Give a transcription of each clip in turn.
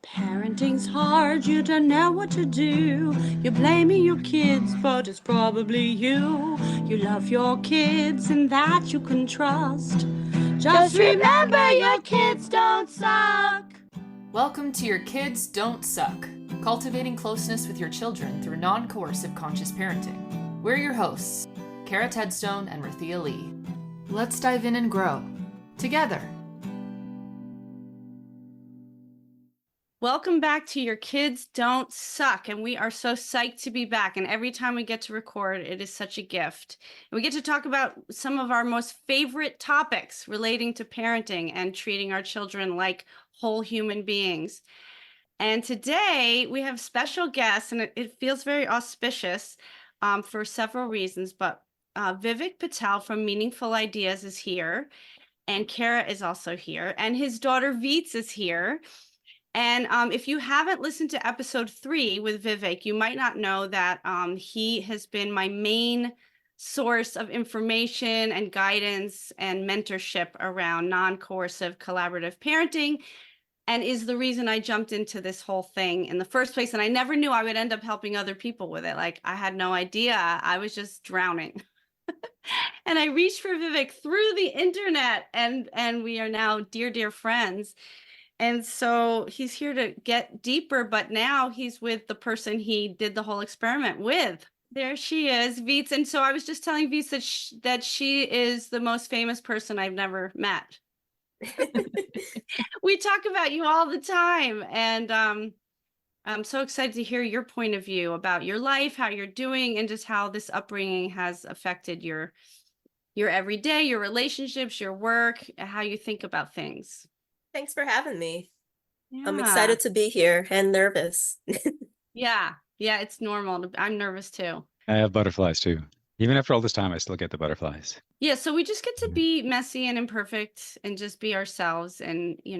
Parenting's hard, you don't know what to do. You're blaming your kids, but it's probably you. You love your kids and that you can trust. Just remember your kids don't suck. Welcome to Your Kids Don't Suck, cultivating closeness with your children through non-coercive conscious parenting. We're your hosts, Cara Tedstone and Rythea Lee. Let's dive in and grow together. Welcome back to Your Kids Don't Suck, and we are so psyched to be back. And every time we get to record, it is such a gift. And we get to talk about some of our most favorite topics relating to parenting and treating our children like whole human beings. And today we have special guests, and it feels very auspicious for several reasons. But Vivek Patel from Meaningful Ideas is here, and Cara is also here, and his daughter Veets is here. And if you haven't listened to episode 3 with Vivek, you might not know that he has been my main source of information and guidance and mentorship around non-coercive collaborative parenting, and is the reason I jumped into this whole thing in the first place. And I never knew I would end up helping other people with it. Like, I had no idea. I was just drowning. And I reached for Vivek through the internet, and we are now dear friends. And so he's here to get deeper, but now he's with the person he did the whole experiment with. There she is, Veets. And so I was just telling Veets that she is the most famous person I've never met. We talk about you all the time. And I'm so excited to hear your point of view about your life, how you're doing, and just how this upbringing has affected your everyday, your relationships, your work, how you think about things. Thanks for having me. Yeah. I'm excited to be here and nervous. Yeah, it's normal. I'm nervous too. I have butterflies too. Even after all this time, I still get the butterflies. Yeah, so we just get to be messy and imperfect and just be ourselves, and you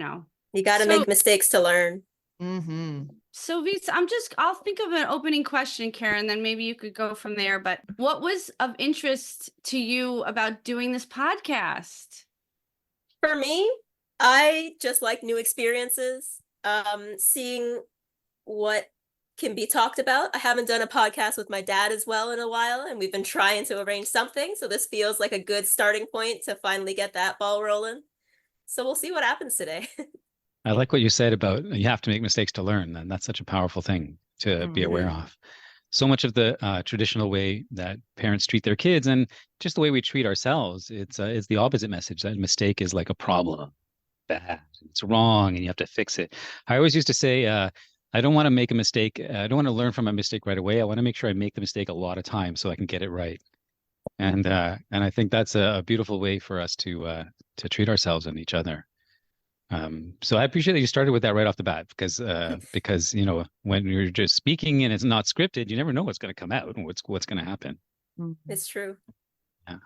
got to make mistakes to learn. So Veets, I'll think of an opening question, Karen, then maybe you could go from there. But what was of interest to you about doing this podcast? For me, I just like new experiences, seeing what can be talked about. I haven't done a podcast with my dad as well in a while, and we've been trying to arrange something. So this feels like a good starting point to finally get that ball rolling. So we'll see what happens today. I like what you said about you have to make mistakes to learn, and that's such a powerful thing to be aware of. So much of the traditional way that parents treat their kids, and just the way we treat ourselves, it's the opposite message. That mistake is like a problem. Bad, it's wrong, and you have to fix it. I always used to say, I don't want to make a mistake. I don't want to learn from a mistake right away. I want to make sure I make the mistake a lot of times so I can get it right. And I think that's a beautiful way for us to treat ourselves and each other. So I appreciate that you started with that right off the bat, because when you're just speaking and it's not scripted, you never know what's going to come out and what's going to happen. It's true. Yeah.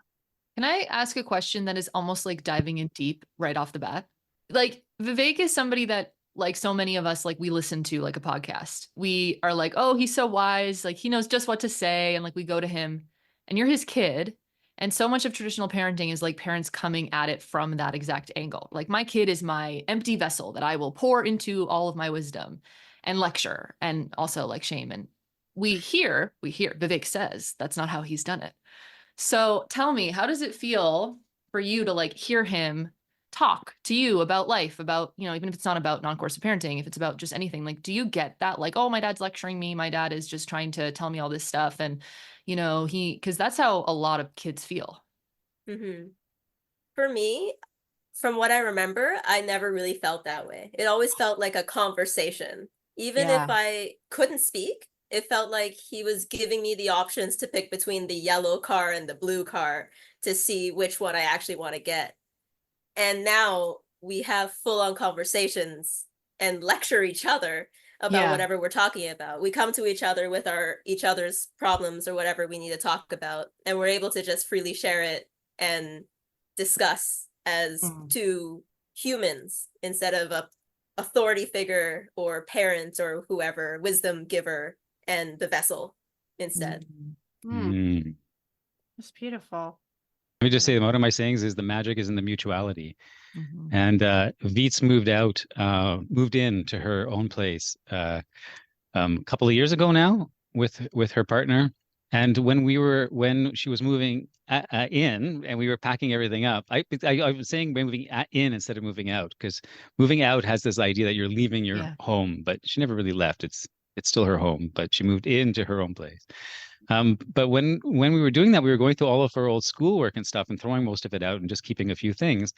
Can I ask a question that is almost like diving in deep right off the bat? Like, Vivek is somebody that, like so many of us, like we listen to like a podcast. We are like, oh, he's so wise. Like, he knows just what to say. And like, we go to him, and you're his kid. And so much of traditional parenting is like parents coming at it from that exact angle. Like, my kid is my empty vessel that I will pour into all of my wisdom and lecture, and also like shame. And we hear Vivek says that's not how he's done it. So tell me, how does it feel for you to like hear him talk to you about life, about, even if it's not about non-coercive parenting, if it's about just anything, like, do you get that? Like, oh, my dad's lecturing me. My dad is just trying to tell me all this stuff. And, because that's how a lot of kids feel. For me, from what I remember, I never really felt that way. It always felt like a conversation. Even if I couldn't speak, it felt like he was giving me the options to pick between the yellow car and the blue car to see which one I actually want to get. And now we have full-on conversations and lecture each other about whatever we're talking about. We come to each other with each other's problems or whatever we need to talk about, and we're able to just freely share it and discuss as two humans instead of a authority figure or parent or whoever, wisdom giver, and the vessel instead. It's beautiful. Let me just say, one of my sayings is the magic is in the mutuality. Mhm. And Veets moved into her own place a couple of years ago now with her partner. And when she was moving in and we were packing everything up, I was saying moving in instead of moving out, because moving out has this idea that you're leaving your Yeah. home, but she never really left. It's still her home, but she moved into her own place. But when we were doing that, we were going through all of her old schoolwork and stuff and throwing most of it out and just keeping a few things.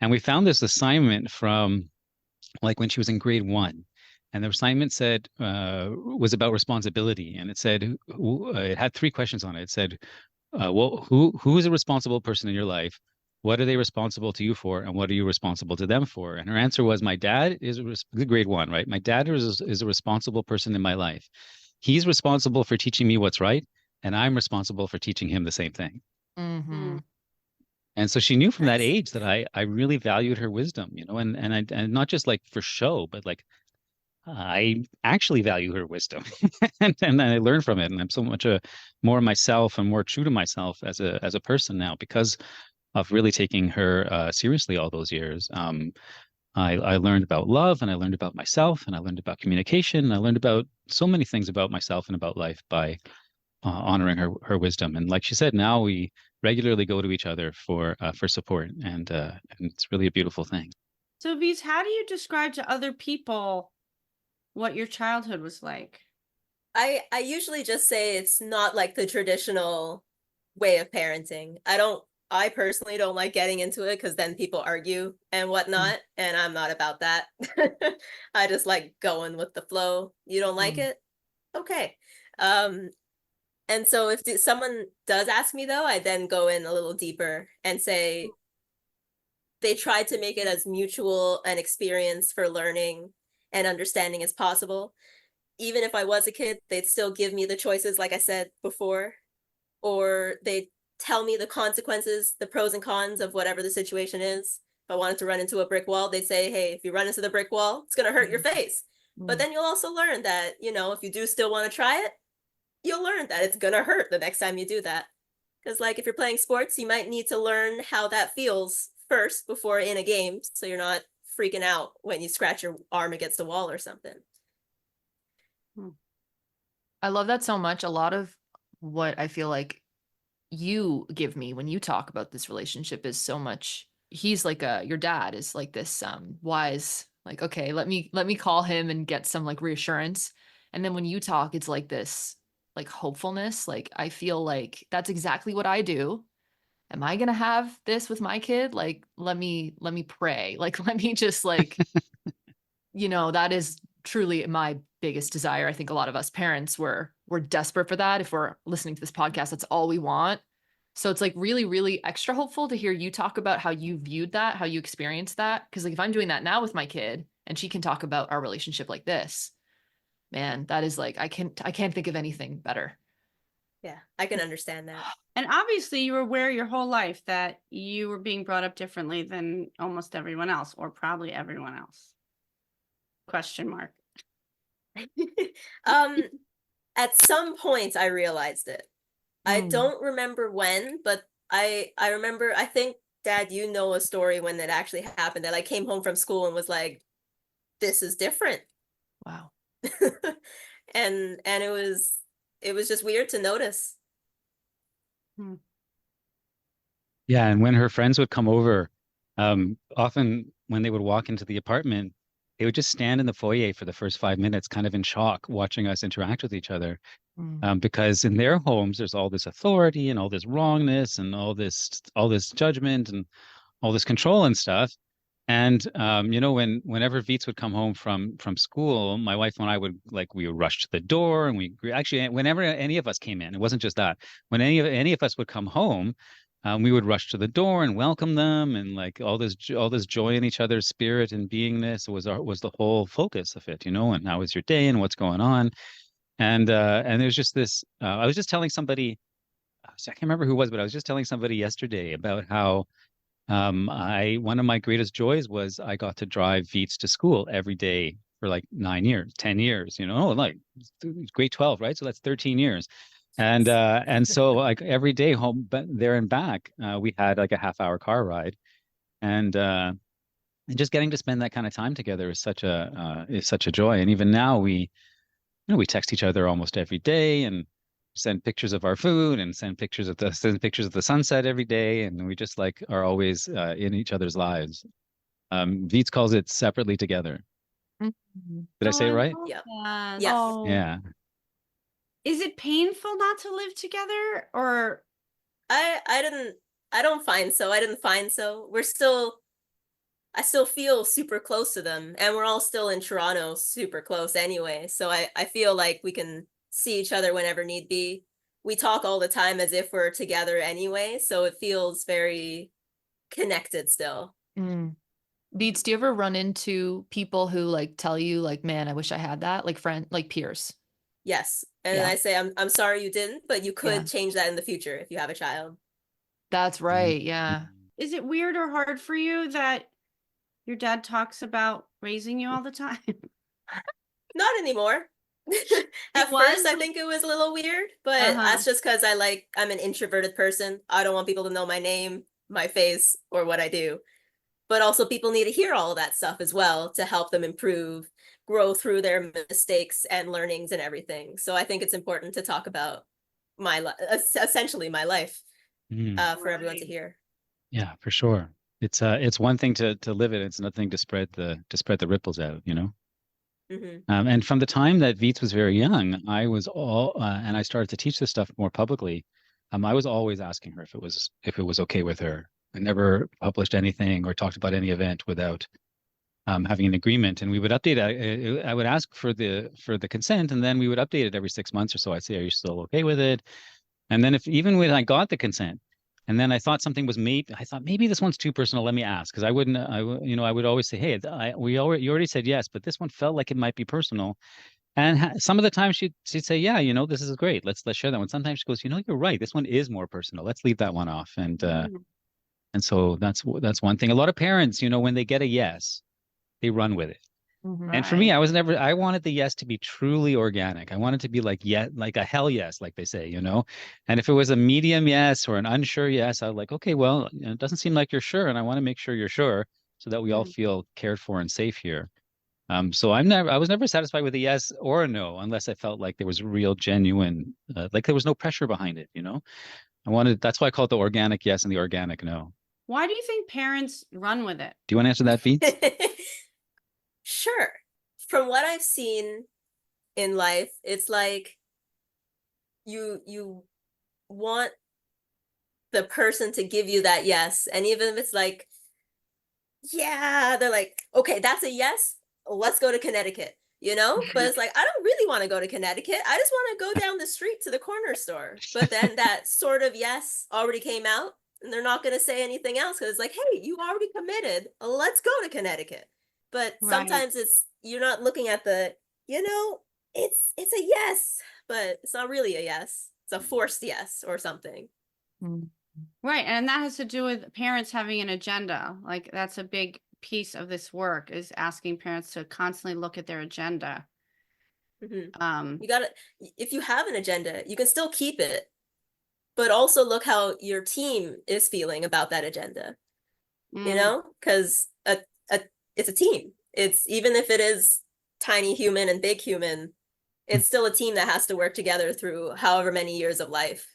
And we found this assignment from like when she was in grade 1. And the assignment said was about responsibility, and it said it had 3 questions on it. It said, "Well, who is a responsible person in your life? What are they responsible to you for, and what are you responsible to them for?" And her answer was, "My dad is grade 1, right? My dad is a responsible person in my life. He's responsible for teaching me what's right, and I'm responsible for teaching him the same thing." Mhm. And so she knew from that Nice. age that I really valued her wisdom, and not just like for show, but like I actually value her wisdom, and I learn from it, and I'm so much more myself and more true to myself as a person now because of really taking her seriously all those years. I learned about love, and I learned about myself, and I learned about communication, and I learned about so many things about myself and about life by honoring her wisdom. And like she said, now we regularly go to each other for support, and it's really a beautiful thing. So, Veets, how do you describe to other people what your childhood was like? I usually just say it's not like the traditional way of parenting. I personally don't like getting into it because then people argue and whatnot, and I'm not about that. I just like going with the flow. You don't like it? Okay. Um, and so if someone does ask me though, I then go in a little deeper and say they tried to make it as mutual an experience for learning and understanding as possible. Even if I was a kid, they'd still give me the choices, like I said before, or they tell me the consequences, the pros and cons of whatever the situation is. If I wanted to run into a brick wall, they'd say, hey, if you run into the brick wall, it's going to hurt your face. But then you'll also learn that, if you do still want to try it, you'll learn that it's going to hurt the next time you do that. Because, like, if you're playing sports, you might need to learn how that feels first before in a game, so you're not freaking out when you scratch your arm against the wall or something. I love that so much. A lot of what I feel like you give me when you talk about this relationship is so much. He's like your dad is like this wise, like, okay, let me call him and get some like reassurance. And then when you talk, it's like this like hopefulness. Like I feel like that's exactly what I do. Am I gonna have this with my kid? Like, let me pray. Like, let me just like, that is truly my biggest desire. I think a lot of us parents we're desperate for that. If we're listening to this podcast, that's all we want. So it's like really, really extra hopeful to hear you talk about how you viewed that, how you experienced that. Cause like if I'm doing that now with my kid and she can talk about our relationship like this, man, that is like I can't think of anything better. Yeah, I can understand that. And obviously, you were aware your whole life that you were being brought up differently than almost everyone else, or probably everyone else. Question mark. At some point I realized it. I don't remember when, but I remember, I think, Dad, you know a story when it actually happened, that I came home from school and was like, this is different. Wow. and it was just weird to notice. Yeah, and when her friends would come over, often when they would walk into the apartment, they would just stand in the foyer for the first 5 minutes, kind of in shock, watching us interact with each other. Because in their homes, there's all this authority and all this wrongness and all this judgment and all this control and stuff. And whenever Veets would come home from school, my wife and I we would rush to the door, and whenever any of us came in, it wasn't just that. When any of us would come home, we would rush to the door and welcome them, and like all this joy in each other's spirit and beingness was the whole focus of it, and how was your day and what's going on. And there's just this. I was just telling somebody, I can't remember who it was, but I was just telling somebody yesterday about how one of my greatest joys was I got to drive Veets to school every day for like 9 years, 10 years, like grade 12, right? So that's 13 years. And so like every day home, but there and back, we had like a half-hour car ride. And And just getting to spend that kind of time together is such a joy. And even now we text each other almost every day and send pictures of our food and send pictures of the sunset every day. And we just like are always in each other's lives. Veets calls it separately together. Mhm. Did I say it I right? love Yep. that. Yes. Oh, Yeah. is it painful not to live together, or I don't find so. I didn't find so. I still feel super close to them, and we're all still in Toronto, super close anyway. So I feel like we can see each other whenever need be. We talk all the time as if we're together anyway, so it feels very connected still. Mm. Beats, do you ever run into people who like tell you like, man, I wish I had that, like friend, like peers? Yes. And Yeah. I say I'm sorry you didn't, but you Yeah. could change that in the future if you have a child. That's right. Yeah. is it weird or hard for you that your dad talks about raising you all the time? Not anymore. At was? first, I think it was a little weird, but that's just because I'm an introverted person. I don't want people to know my name, my face, or what I do. But also, people need to hear all of that stuff as well to help them improve, grow through their mistakes and learnings and everything. So I think it's important to talk about essentially my life, for everyone to Right. hear. Yeah, for sure. It's one thing to live it. It's another thing to spread the ripples out, you know? Hmm. And from the time that Veets was very young, and I started to teach this stuff more publicly. I was always asking her if it was okay with her. I never published anything or talked about any event without having an agreement. And we would update. I would ask for the consent, and then we would update it every 6 months or so. I'd say, "Are you still okay with it?" And then if even when I got the consent, and then I thought something was I thought maybe this one's too personal. Let me ask, because I would always say, hey, you already said yes, but this one felt like it might be personal. And some of the time she'd say, yeah, this is great. Let's share that one. Sometimes she goes, you're right. This one is more personal. Let's leave that one off. And so that's one thing. A lot of parents, when they get a yes, they run with it. And for me, I wanted the yes to be truly organic. I wanted to be like, yeah, like a hell yes, like they say, And if it was a medium yes or an unsure yes, I was like, okay, well, it doesn't seem like you're sure. And I want to make sure you're sure so that we all feel cared for and safe here. So I was never satisfied with a yes or a no, unless I felt like there was real, genuine, like there was no pressure behind it, that's why I call it the organic yes and the organic no. Why do you think parents run with it? Do you want to answer that, Veets? Sure. From what I've seen in life, it's like you want the person to give you that yes, and even if it's like, yeah, they're like, okay, that's a yes, let's go to Connecticut, but it's like, I don't really want to go to Connecticut, I just want to go down the street to the corner store. But then that sort of yes already came out, and they're not going to say anything else because it's like, hey, you already committed, let's go to Connecticut. But Right. sometimes you're not looking at it's a yes, but it's not really a yes, it's a forced yes or something. Right. And that has to do with parents having an agenda. Like that's a big piece of this work, is asking parents to constantly look at their agenda. You gotta, if you have an agenda, you can still keep it, but also look how your team is feeling about that agenda, because it's a team. It's, even if it is tiny human and big human, it's still a team that has to work together through however many years of life.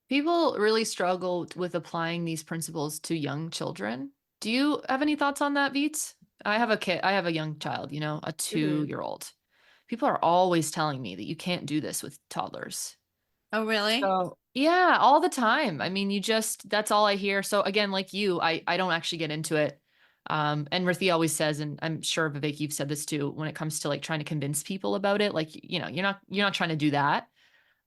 People really struggle with applying these principles to young children. Do you have any thoughts on that, Veets? I have a young child, a 2-year-old. People are always telling me that you can't do this with toddlers. Oh, really? So, yeah, all the time. I mean, that's all I hear. So again, like you, I don't actually get into it. And Rythea always says, and I'm sure Vivek, you've said this too, when it comes to like trying to convince people about it, like, you're not trying to do that.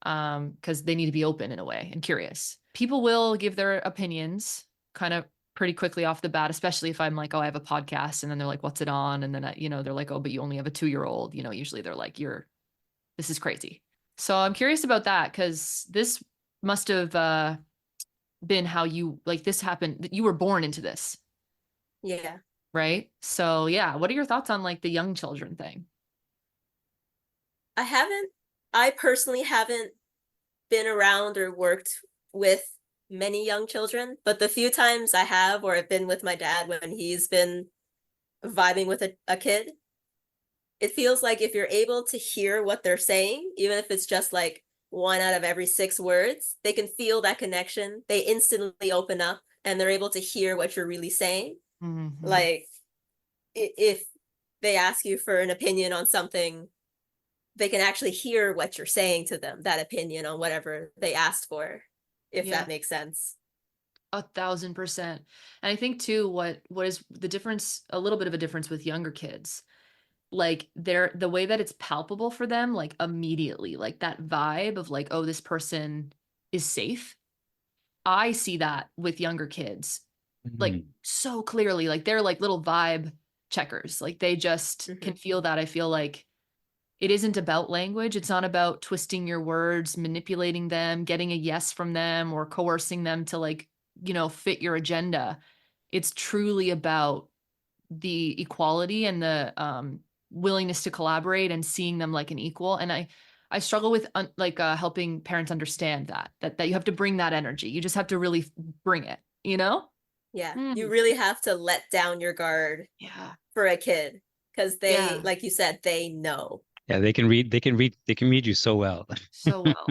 Because they need to be open in a way and curious. People will give their opinions kind of pretty quickly off the bat, especially if I'm like, oh, I have a podcast, and then they're like, what's it on? And then, they're like, oh, but you only have a 2-year-old, usually they're like, this is crazy. So I'm curious about that, because this must have been how this happened, that you were born into this. Yeah. Right. So yeah. What are your thoughts on like the young children thing? I personally haven't been around or worked with many young children, but the few times I have, or I've been with my dad when he's been vibing with a kid, it feels like if you're able to hear what they're saying, even if it's just like 1 out of every 6 words, they can feel that connection. They instantly open up and they're able to hear what you're really saying. Mhm. Like if they ask you for an opinion on something, they can actually hear what you're saying to them, that opinion on whatever they asked for, if Yeah. that makes sense. 1,000%. And I think too, what is the difference, a little bit of a difference with younger kids, like the way that it's palpable for them, like immediately, like that vibe of like, oh, this person is safe. I see that with younger kids, like Mhm. so clearly, like they're like little vibe checkers. Like they just can feel that. I feel like it isn't about language. It's not about twisting your words, manipulating them, getting a yes from them, or coercing them to like, fit your agenda. It's truly about the equality and the willingness to collaborate and seeing them like an equal. And I struggle with helping parents understand that you have to bring that energy. You just have to really bring it, Yeah, Mm. you really have to let down your guard Yeah. for a kid because they, Yeah. like you said, they know. Yeah, they can read you so well. So well.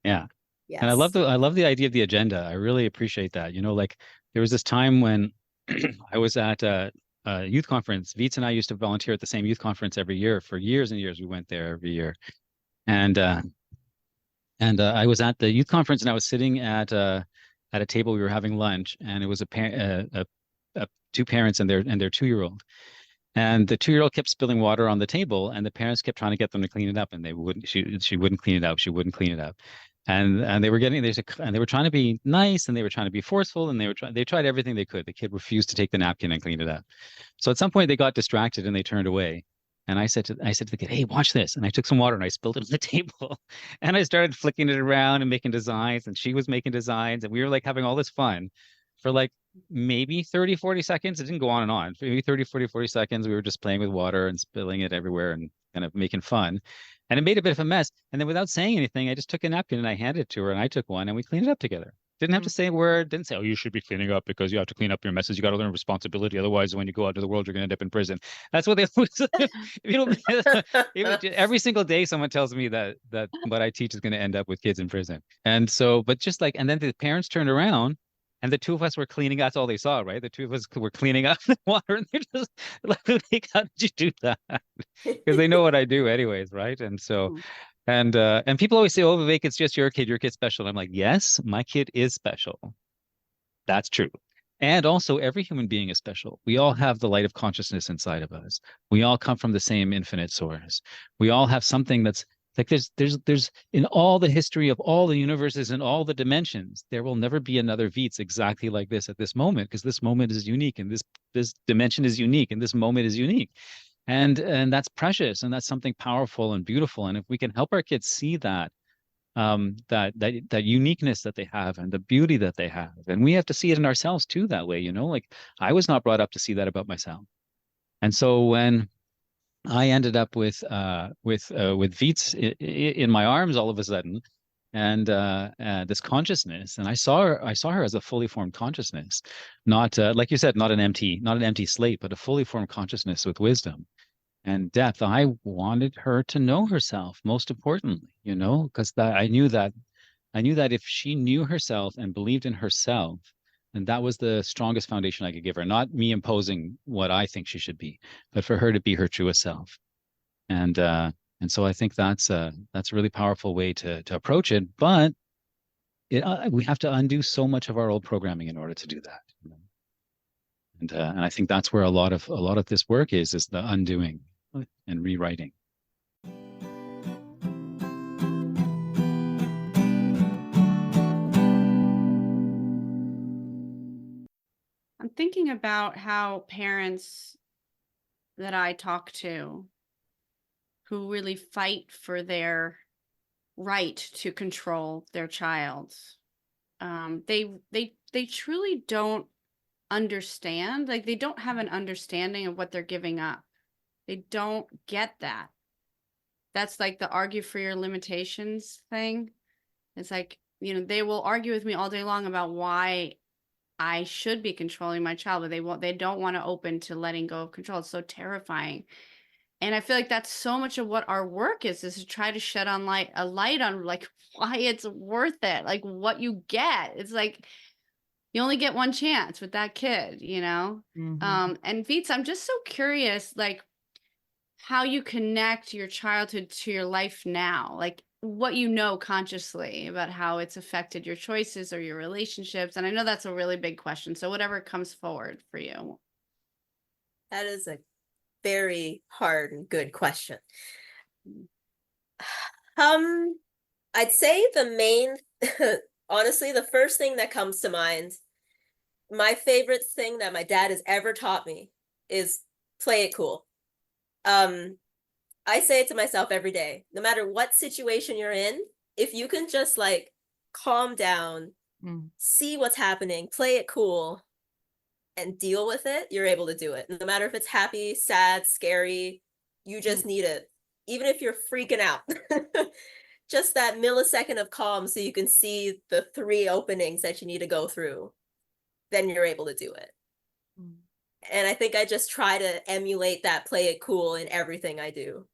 Yeah. And Yes. I love the idea of the agenda. I really appreciate that. Like there was this time when I was at a youth conference. Veets and I used to volunteer at the same youth conference every year for years and years. We went there every year. And I was at the youth conference and I was sitting at a table. We were having lunch, and it was two parents and their 2-year-old. And the 2-year-old kept spilling water on the table, and the parents kept trying to get them to clean it up, and they wouldn't. She wouldn't clean it up. She wouldn't clean it up, and they were and they were trying to be nice, and they were trying to be forceful, and they tried everything they could. The kid refused to take the napkin and clean it up. So at some point they got distracted and they turned away. And I said to the kid, "Hey, watch this." And I took some water and I spilled it on the table, and I started flicking it around and making designs, and she was making designs, and we were like having all this fun for like maybe 30, 40 seconds. It didn't go on and on. For maybe 30, 40 seconds, we were just playing with water and spilling it everywhere and kind of making fun. And it made a bit of a mess. And then without saying anything, I just took a napkin and I handed it to her, and I took one and we cleaned it up together. Didn't have to say a word. Didn't say, "Oh, you should be cleaning up because you have to clean up your messes. You got to learn responsibility. Otherwise, when you go out to the world, you're going to end up in prison." That's what they always. Every single day, someone tells me that what I teach is going to end up with kids in prison. And so, but just like, and then the parents turned around, and the two of us were cleaning. That's all they saw, right? The two of us were cleaning up the water, and they're just like, "How did you do that?" Because they know what I do, anyways, right? And so. And people always say, "Oh, Vivek, it's just your kid. Your kid's special." I'm like, yes, my kid is special. That's true. And also, every human being is special. We all have the light of consciousness inside of us. We all come from the same infinite source. We all have something that's like there's in all the history of all the universes and all the dimensions, there will never be another Veets exactly like this at this moment, because this moment is unique, and this dimension is unique, and this moment is unique. And that's precious, and that's something powerful and beautiful. And if we can help our kids see that uniqueness that they have and the beauty that they have, and we have to see it in ourselves too that way, like I was not brought up to see that about myself. And so when I ended up with Veets in my arms all of a sudden, and this consciousness, and I saw her as a fully formed consciousness, not like you said, not an empty slate, but a fully formed consciousness with wisdom and depth. I wanted her to know herself, most importantly, because I knew that if she knew herself and believed in herself, then that was the strongest foundation I could give her. Not me imposing what I think she should be, but for her to be her truest self. And so I think that's a really powerful way to approach it. But we have to undo so much of our old programming in order to do that. And I think that's where a lot of this work is the undoing and rewriting. I'm thinking about how parents that I talk to who really fight for their right to control their child, they truly don't understand. Like, they don't have an understanding of what they're giving up. They don't get that. That's like the argue for your limitations thing. It's like, they will argue with me all day long about why I should be controlling my child, but they don't want to open to letting go of control. It's so terrifying. And I feel like that's so much of what our work is to try to shed a light on like why it's worth it, like what you get. It's like you only get one chance with that kid, Mhm. And Veets, I'm just so curious, like how you connect your childhood to your life now, like what consciously about how it's affected your choices or your relationships. And I know that's a really big question. So whatever comes forward for you. That is a very hard and good question. I'd say the main, honestly, the first thing that comes to mind, my favorite thing that my dad has ever taught me is play it cool. I say it to myself every day, no matter what situation you're in, if you can just like calm down, see what's happening, play it cool, and deal with it, you're able to do it. No matter if it's happy, sad, scary, you just need it. Even if you're freaking out, just that millisecond of calm so you can see the 3 openings that you need to go through, then you're able to do it. And I think I just try to emulate that play it cool in everything I do.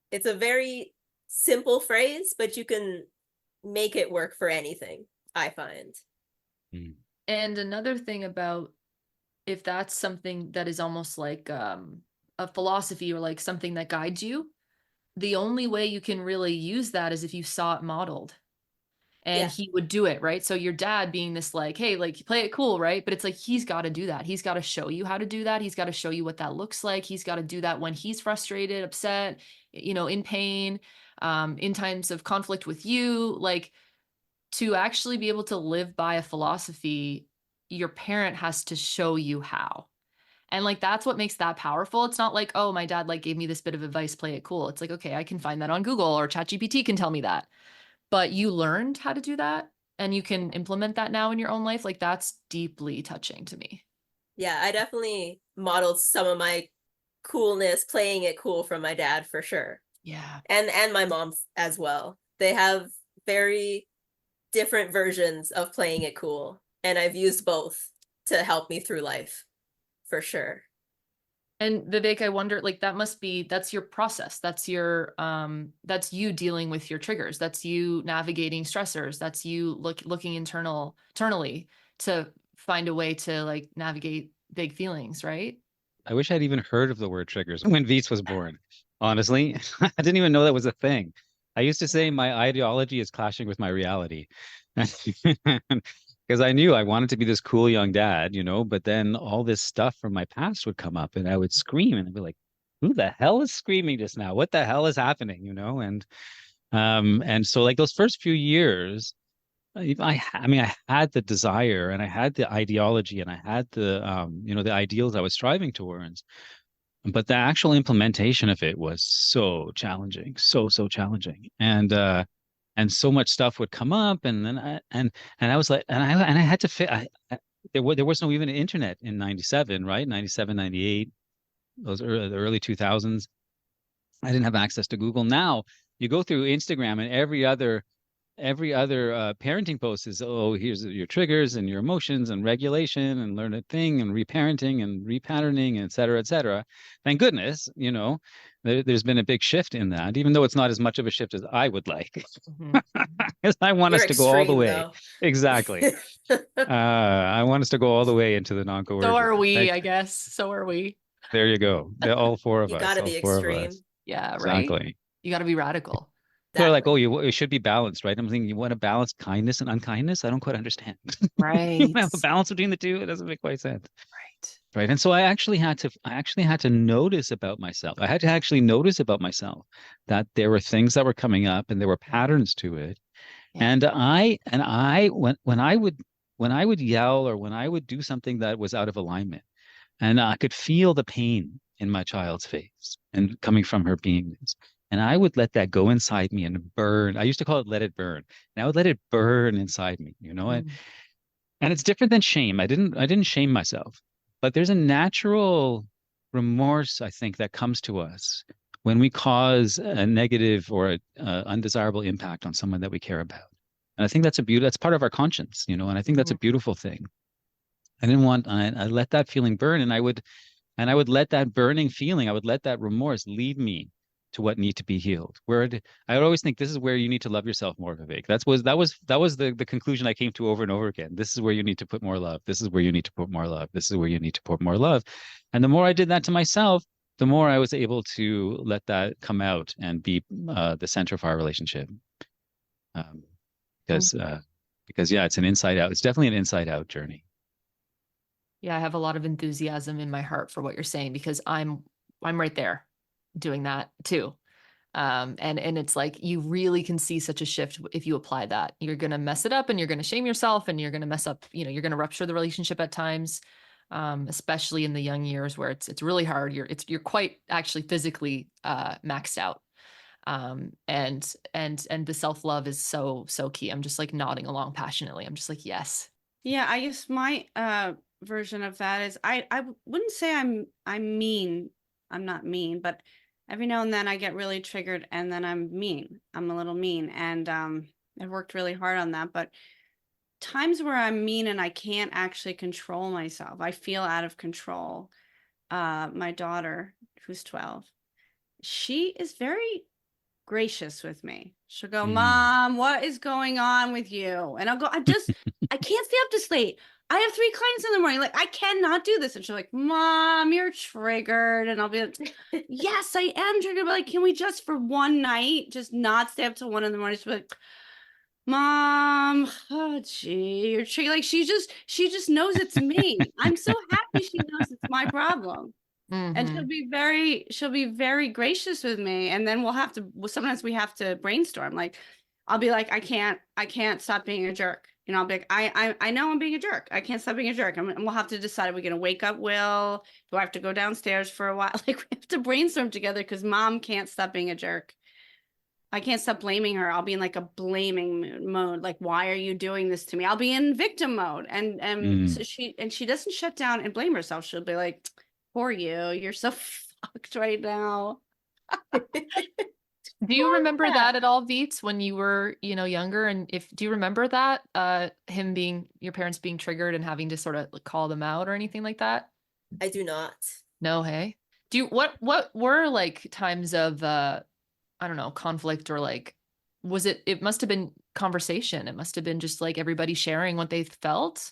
It's a very simple phrase, but you can make it work for anything, I find. And another thing about if that's something that is almost like a philosophy or like something that guides you, the only way you can really use that is if you saw it modeled. And he would do it, right? So your dad being this like, hey, like play it cool, right? But it's like, he's got to do that. He's got to show you how to do that. He's got to show you what that looks like. He's got to do that when he's frustrated, upset, in pain, in times of conflict with you. Like, to actually be able to live by a philosophy, your parent has to show you how. And like, that's what makes that powerful. It's not like, oh, my dad like gave me this bit of advice, play it cool. It's like, okay, I can find that on Google, or ChatGPT can tell me that. But you learned how to do that and you can implement that now in your own life. Like, that's deeply touching to me. Yeah, I definitely modeled some of my coolness, playing it cool, from my dad for sure. Yeah. And my mom as well. They have very different versions of playing it cool, and I've used both to help me through life for sure. And Vivek, I wonder, like, that's your process. That's that's you dealing with your triggers. That's you navigating stressors. That's you looking internally to find a way to like navigate big feelings, right? I wish I'd even heard of the word triggers when Veets was born. Honestly, I didn't even know that was a thing. I used to say my ideology is clashing with my reality. Because I knew I wanted to be this cool young dad, but then all this stuff from my past would come up and I would scream and I'd be like, who the hell is screaming just now? What the hell is happening? And so like those first few years, I had the desire and I had the ideology and I had the ideals I was striving towards, but the actual implementation of it was so challenging, so challenging. And so much stuff would come up, and then I was like, and I had to fit. There was no even internet in '97, right? '97, '98, the early 2000s. I didn't have access to Google. Now you go through Instagram, and every other parenting post is, oh, here's your triggers and your emotions and regulation and learn a thing and reparenting and repatterning, et cetera, et cetera. Thank goodness, there's been a big shift in that, even though it's not as much of a shift as I would like. Because I want us to go all the way. Though. Exactly. I want us to go all the way into the non-coercive. So are we, I guess. So are we. There you go. All 4 of us. You got to be extreme. Yeah, exactly. Right? You got to be radical. They're like, oh, it should be balanced, right? I'm thinking, you want to balance kindness and unkindness? I don't quite understand. Right. You have a balance between the two. It doesn't make quite sense. Right. Right. And so I actually had to notice about myself. I had to actually notice about myself that there were things that were coming up and there were patterns to it. Yeah. And when I would yell or when I would do something that was out of alignment, and I could feel the pain in my child's face and coming from her beingness. And I would let that go inside me and burn. I used to call it let it burn. And I would let it burn inside me, And it's different than shame. I didn't shame myself. But there's a natural remorse, I think, that comes to us when we cause a negative or a undesirable impact on someone that we care about. And I think that's that's part of our conscience, and I think that's a beautiful thing. I let that feeling burn, and I would let that burning feeling, I would let that remorse lead me to what need to be healed. I would always think this is where you need to love yourself more, Vivek. That was the conclusion I came to over and over again. This is where you need to put more love. This is where you need to put more love. This is where you need to put more love. And the more I did that to myself, the more I was able to let that come out and be the center of our relationship. Because yeah, it's an inside out. It's definitely an inside out journey. Yeah, I have a lot of enthusiasm in my heart for what you're saying, because I'm right there doing that too. And it's like, you really can see such a shift if you apply that. You're going to mess it up, and you're going to shame yourself, and you're going to mess up, you're going to rupture the relationship at times, especially in the young years where it's really hard. You're quite actually physically maxed out. And the self-love is so key. I'm just like nodding along passionately. I'm just like, yes. Yeah, I guess my version of that is I wouldn't say I'm mean. I'm not mean, but every now and then I get really triggered, and then I'm mean. I'm a little mean, and I've worked really hard on that. But times where I'm mean and I can't actually control myself, I feel out of control. My daughter, who's 12, she is very gracious with me. She'll go, Mom, what is going on with you? And I'll go, I can't stay up this late. I have 3 clients in the morning. Like, I cannot do this. And she's like, Mom, you're triggered. And I'll be like, yes, I am triggered. But like, can we just for one night just not stay up till 1 in the morning? She'll be like, Mom, oh gee, you're triggered. Like, she just knows it's me. I'm so happy she knows it's my problem. And she'll be very gracious with me. And then sometimes we have to brainstorm. Like, I'll be like, I can't stop being a jerk. I'll be like, I know I'm being a jerk. I can't stop being a jerk. And we'll have to decide, are we going to wake up Will? Do I have to go downstairs for a while? Like, we have to brainstorm together, because Mom can't stop being a jerk. I can't stop blaming her. I'll be in like a blaming mode. Like, why are you doing this to me? I'll be in victim mode. And so she doesn't shut down and blame herself. She'll be like, poor you, you're so fucked right now. Do you remember that at all, Veets, when you were, younger? And do you remember that, your parents being triggered and having to sort of call them out or anything like that? I do not. No, hey. What were like times of, I don't know, conflict, or like, it must have been conversation. It must have been just like everybody sharing what they felt.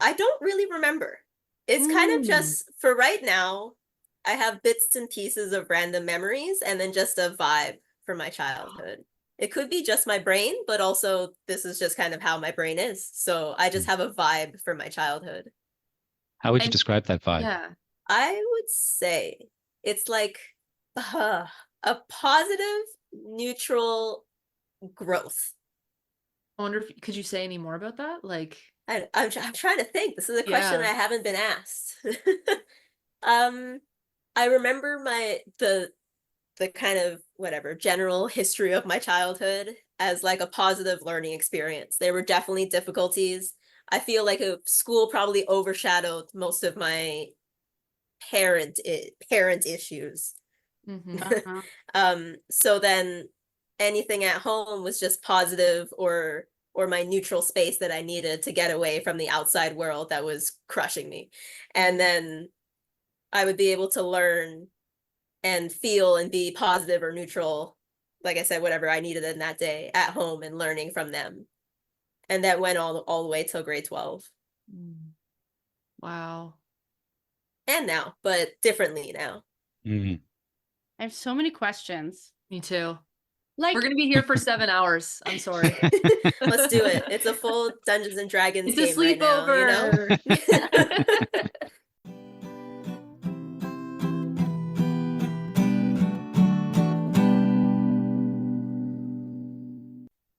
I don't really remember. It's kind of just, for right now, I have bits and pieces of random memories, and then just a vibe for my childhood. It could be just my brain, but also this is just kind of how my brain is. So I just have a vibe for my childhood. How would you describe that vibe? Yeah. I would say it's like a positive, neutral growth. I wonder could you say any more about that? Like, I'm trying to think. This is a question I haven't been asked. I remember the kind of general history of my childhood as like a positive learning experience. There were definitely difficulties. I feel like school probably overshadowed most of my parent issues. So then anything at home was just positive, or my neutral space that I needed to get away from the outside world that was crushing me. And then I would be able to learn and feel and be positive or neutral, like I said, whatever I needed in that day at home, and learning from them. And that went all the way till grade 12. Wow. And now, but differently now. I have so many questions. Me too. Like, we're going to be here for 7 hours. I'm sorry. Let's do it. It's a full Dungeons and Dragons it's game right now, you know?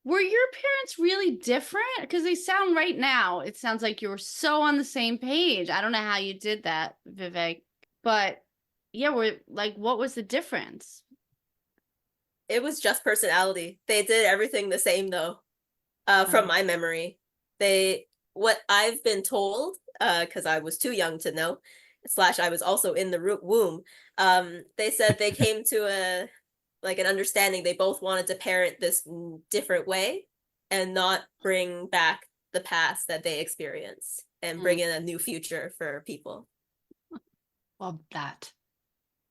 Were your parents really different? Because they sound right now, it sounds like you were so on the same page. I don't know how you did that, Vivek, but yeah, what was the difference? It was just personality. They did everything the same though. From my memory, what I've been told, because I was too young to know, / I was also in the womb. They said they came to an understanding. They both wanted to parent this different way and not bring back the past that they experienced and bring in a new future for people. Love that.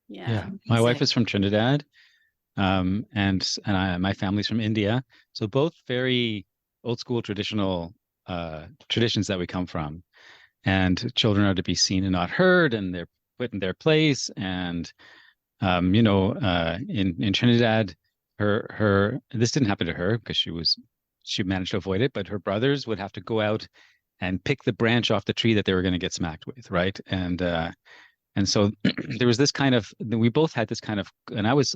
Yeah. My wife is from Trinidad. My family's from India. So both very old school traditional traditions that we come from. And children are to be seen and not heard, and they're put in their place. And in Trinidad, her this didn't happen to her because she managed to avoid it, but her brothers would have to go out and pick the branch off the tree that they were going to get smacked with, right? And so there was this kind of, we both had this kind of, and I was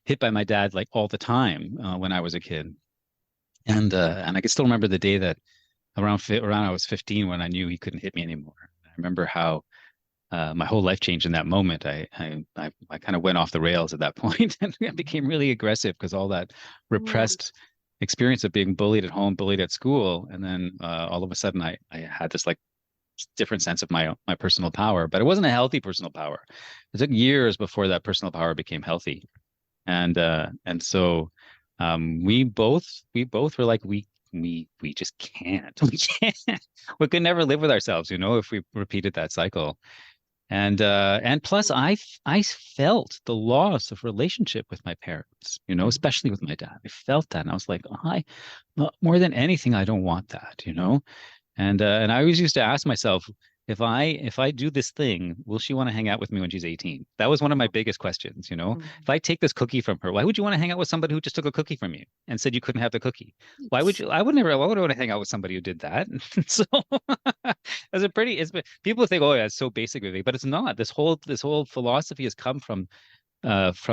hit by my dad like all the time when I was a kid. And I can still remember the day that around I was 15 when I knew he couldn't hit me anymore. I remember how my whole life changed in that moment. I kind of went off the rails at that point and I became really aggressive because all that repressed experience of being bullied at home, bullied at school, and then all of a sudden I had this like different sense of my personal power, but it wasn't a healthy personal power. It took years before that personal power became healthy, and so we both were like we just can't we could never live with ourselves, if we repeated that cycle. And plus I felt the loss of relationship with my parents, especially with my dad. I felt that, and I was like, more than anything, I don't want that, And I always used to ask myself, if I do this thing, will she want to hang out with me when she's 18? That was one of my biggest questions, If I take this cookie from her, why would you want to hang out with somebody who just took a cookie from you and said you couldn't have the cookie? Why would I want to hang out with somebody who did that? So people think, oh yeah, it's so basic with me, but it's not. This whole philosophy has come from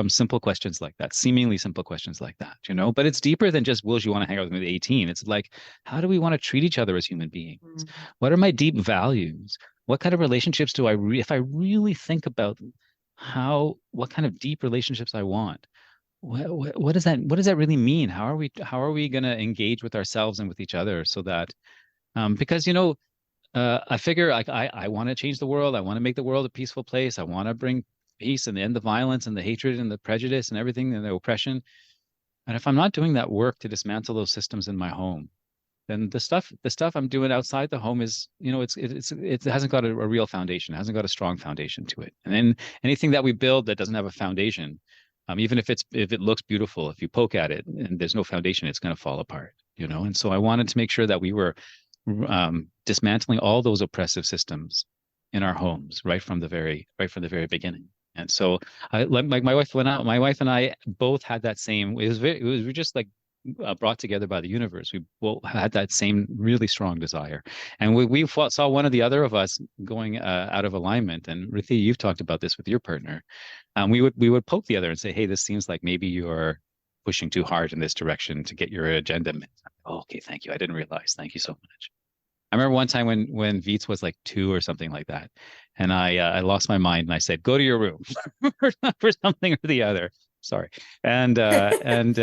simple questions like that, seemingly simple questions like that, but it's deeper than just, will you want to hang out with me at 18? It's like, how do we want to treat each other as human beings? What are my deep values? What kind of relationships do if I really think about what kind of deep relationships I want, what does that really mean? How are we going to engage with ourselves and with each other so that, because, I figure like I want to change the world. I want to make the world a peaceful place. I want to bring peace and end the violence and the hatred and the prejudice and everything and the oppression. And if I'm not doing that work to dismantle those systems in my home, then the stuff I'm doing outside the home is, it hasn't got a real foundation. It hasn't got a strong foundation to it. And then anything that we build that doesn't have a foundation, even if it looks beautiful, if you poke at it and there's no foundation, it's going to fall apart, And so I wanted to make sure that we were dismantling all those oppressive systems in our homes right from the very beginning. And so my wife and I both had that same, we just like brought together by the universe. We both had that same really strong desire. And we saw one or the other of us going out of alignment. And Rythea, you've talked about this with your partner. We would poke the other and say, hey, this seems like maybe you're pushing too hard in this direction to get your agenda met. Oh, okay, thank you. I didn't realize. Thank you so much. I remember one time when Veets was like 2 or something like that, and I lost my mind and I said, "Go to your room," for something or the other. Sorry, and and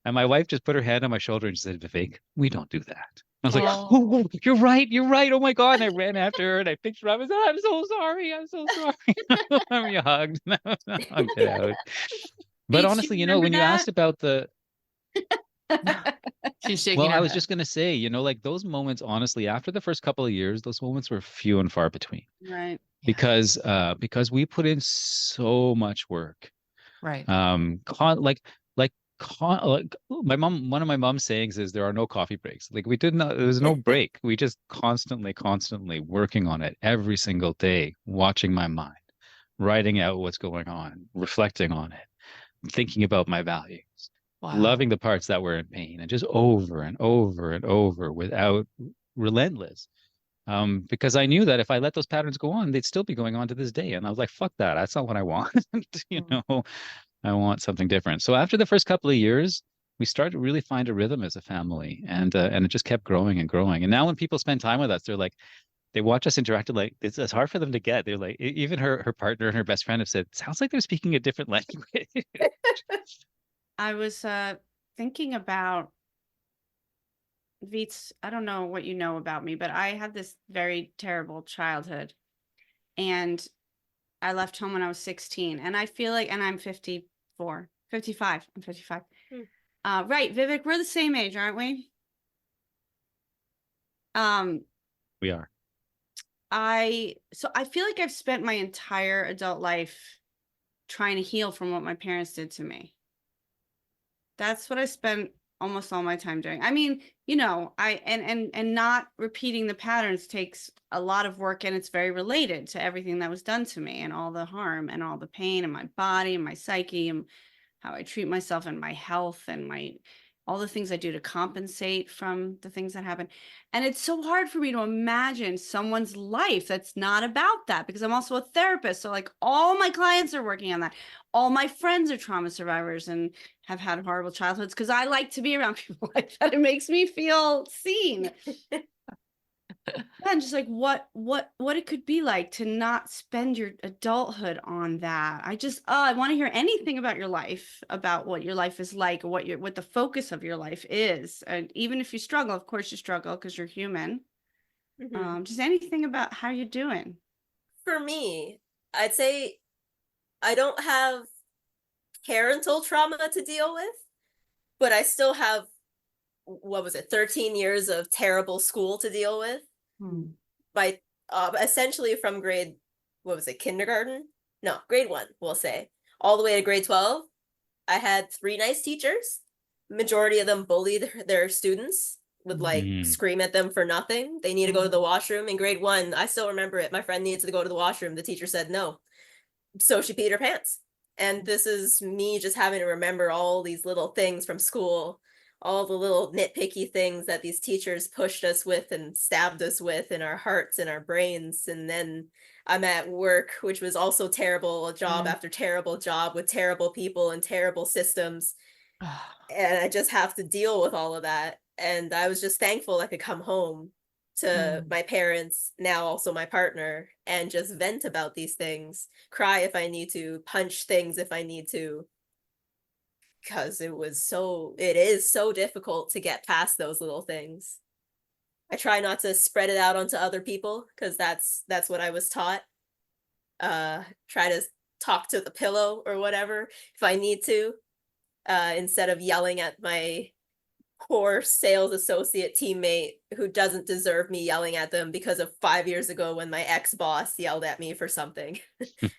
my wife just put her hand on my shoulder and she said, "Vivek, we don't do that." I was like, "Oh, you're right. Oh my God!" And I ran after her and I picked her up and said, "I'm so sorry. I'm so sorry." And we hugged. Hugged it out. But Veets, honestly, you when you asked about the She's shaking well, her I was head. just going to say, like those moments, honestly, after the first couple of years, those moments were few and far between. Right. Because we put in so much work. Right. Like one of my mom's sayings is there are no coffee breaks. Like there's no break. We just constantly working on it every single day, watching my mind, writing out what's going on, reflecting on it, thinking about my values. Wow. Loving the parts that were in pain, and just over and over and over without relentless. Because I knew that if I let those patterns go on, they'd still be going on to this day. And I was like, fuck that. That's not what I want. I want something different. So after the first couple of years, we started to really find a rhythm as a family, and it just kept growing and growing. And now when people spend time with us, they're like, they watch us interact, like it's hard for them to get. They're like, even her partner and her best friend have said, sounds like they're speaking a different language. I was thinking about Veets, I don't know what you know about me, but I had this very terrible childhood, and I left home when I was 16, and I feel like, and I'm 54, 55. I'm 55. Right, Vivek, we're the same age, aren't we? We are. So I feel like I've spent my entire adult life trying to heal from what my parents did to me. That's what I spent almost all my time doing. I mean, you know, and not repeating the patterns takes a lot of work, and it's very related to everything that was done to me and all the harm and all the pain in my body and my psyche and how I treat myself and my health and all the things I do to compensate from the things that happen. And it's so hard for me to imagine someone's life that's not about that, because I'm also a therapist. So like all my clients are working on that. All my friends are trauma survivors and have had horrible childhoods, because I like to be around people like that. It makes me feel seen. And just like what it could be like to not spend your adulthood on that. I want to hear anything about your life, about what your life is like, what the focus of your life is. And even if you struggle, of course you struggle because you're human. Just anything about how you're doing. For me, I'd say I don't have parental trauma to deal with, but I still have, 13 years of terrible school to deal with. By essentially from grade, kindergarten? No, grade 1, we'll say, all the way to grade 12. I had 3 nice teachers. Majority of them bullied their students, would like scream at them for nothing. They need to go to the washroom. In grade 1, I still remember it. My friend needed to go to the washroom. The teacher said no. So she peed her pants. And this is me just having to remember all these little things from school, all the little nitpicky things that these teachers pushed us with and stabbed us with in our hearts and our brains. And then I'm at work, which was also terrible, job after terrible job with terrible people and terrible systems. And I just have to deal with all of that. And I was just thankful I could come home to my parents, now also my partner, and just vent about these things, cry if I need to, punch things if I need to, because it is so difficult to get past those little things. I try not to spread it out onto other people, because that's what I was taught. Try to talk to the pillow or whatever if I need to, instead of yelling at my poor sales associate teammate who doesn't deserve me yelling at them because of 5 years ago when my ex-boss yelled at me for something.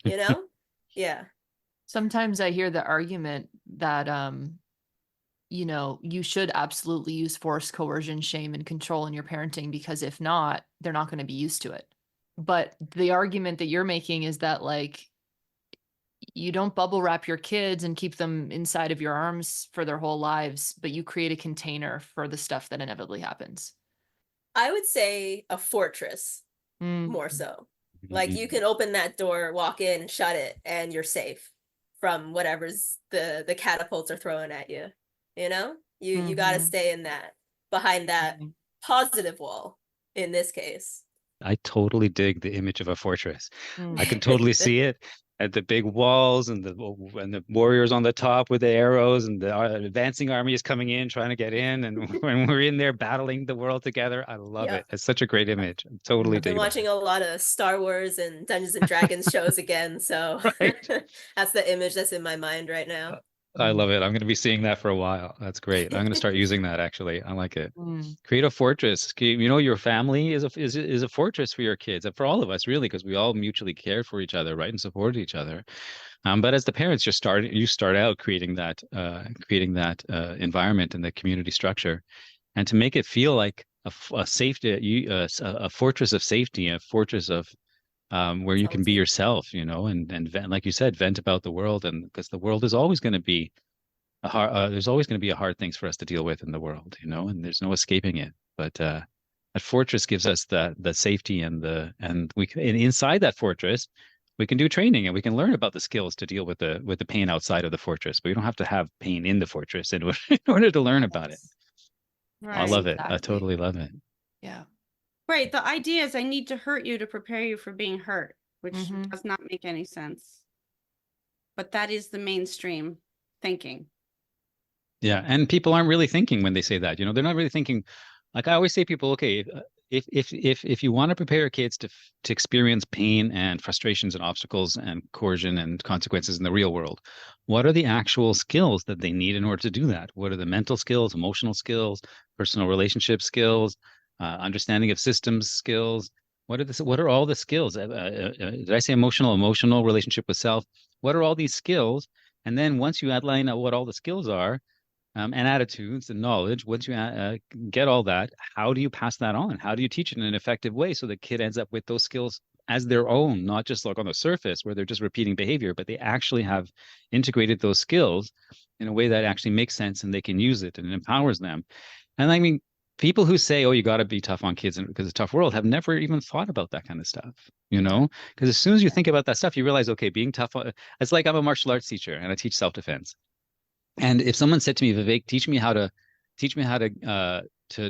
You know? Yeah. Sometimes I hear the argument that you should absolutely use force, coercion, shame, and control in your parenting, because if not, they're not going to be used to it. But the argument that you're making is that, like, you don't bubble wrap your kids and keep them inside of your arms for their whole lives, but you create a container for the stuff that inevitably happens. I would say a fortress, more so. Like, you can open that door, walk in, and shut it, and you're safe from whatever's the catapults are throwing at you. You know, you got to stay in that, behind that positive wall in this case. I totally dig the image of a fortress. I can totally see it, at the big walls and the warriors on the top with the arrows, and the advancing army is coming in, trying to get in, and when we're in there battling the world together. I love it. It's such a great image. I'm totally I've been watching a lot of Star Wars and Dungeons and Dragons shows again, so that's the image that's in my mind right now. I love it. I'm going to be seeing that for a while. That's great. I'm going to start using that, actually. I like it. Create a fortress. Your family is a fortress for your kids, and for all of us, really, because we all mutually cared for each other, right, and supported each other. But as the parents, you start out creating that environment and the community structure, and to make it feel like a safety, a fortress of safety, a fortress of where you can be yourself, and vent, like you said, vent about the world. And because the world is always going to be there's always going to be hard things for us to deal with in the world, and there's no escaping it. But that fortress gives us the safety, and inside that fortress, we can do training and we can learn about the skills to deal with the pain outside of the fortress. But we don't have to have pain in the fortress in order to learn about it. Right. I love it. I totally love it. Yeah. Right. The idea is I need to hurt you to prepare you for being hurt, which does not make any sense. But that is the mainstream thinking. Yeah. And people aren't really thinking when they say that, they're not really thinking, Like I always say, people, okay, if you want to prepare your kids to experience pain and frustrations and obstacles and coercion and consequences in the real world, what are the actual skills that they need in order to do that? What are the mental skills, emotional skills, personal relationship skills, understanding of systems skills? What are all the skills? Did I say emotional relationship with self? What are all these skills? And then once you outline what all the skills are, and attitudes and knowledge, once you get all that, how do you pass that on? How do you teach it in an effective way so the kid ends up with those skills as their own, not just like on the surface where they're just repeating behavior, but they actually have integrated those skills in a way that actually makes sense and they can use it and it empowers them. And I mean, people who say, oh, you got to be tough on kids because it's a tough world have never even thought about that kind of stuff, you know? Because as soon as you think about that stuff, you realize, okay, being tough, it's like I'm a martial arts teacher and I teach self-defense. And if someone said to me, Vivek, teach me how to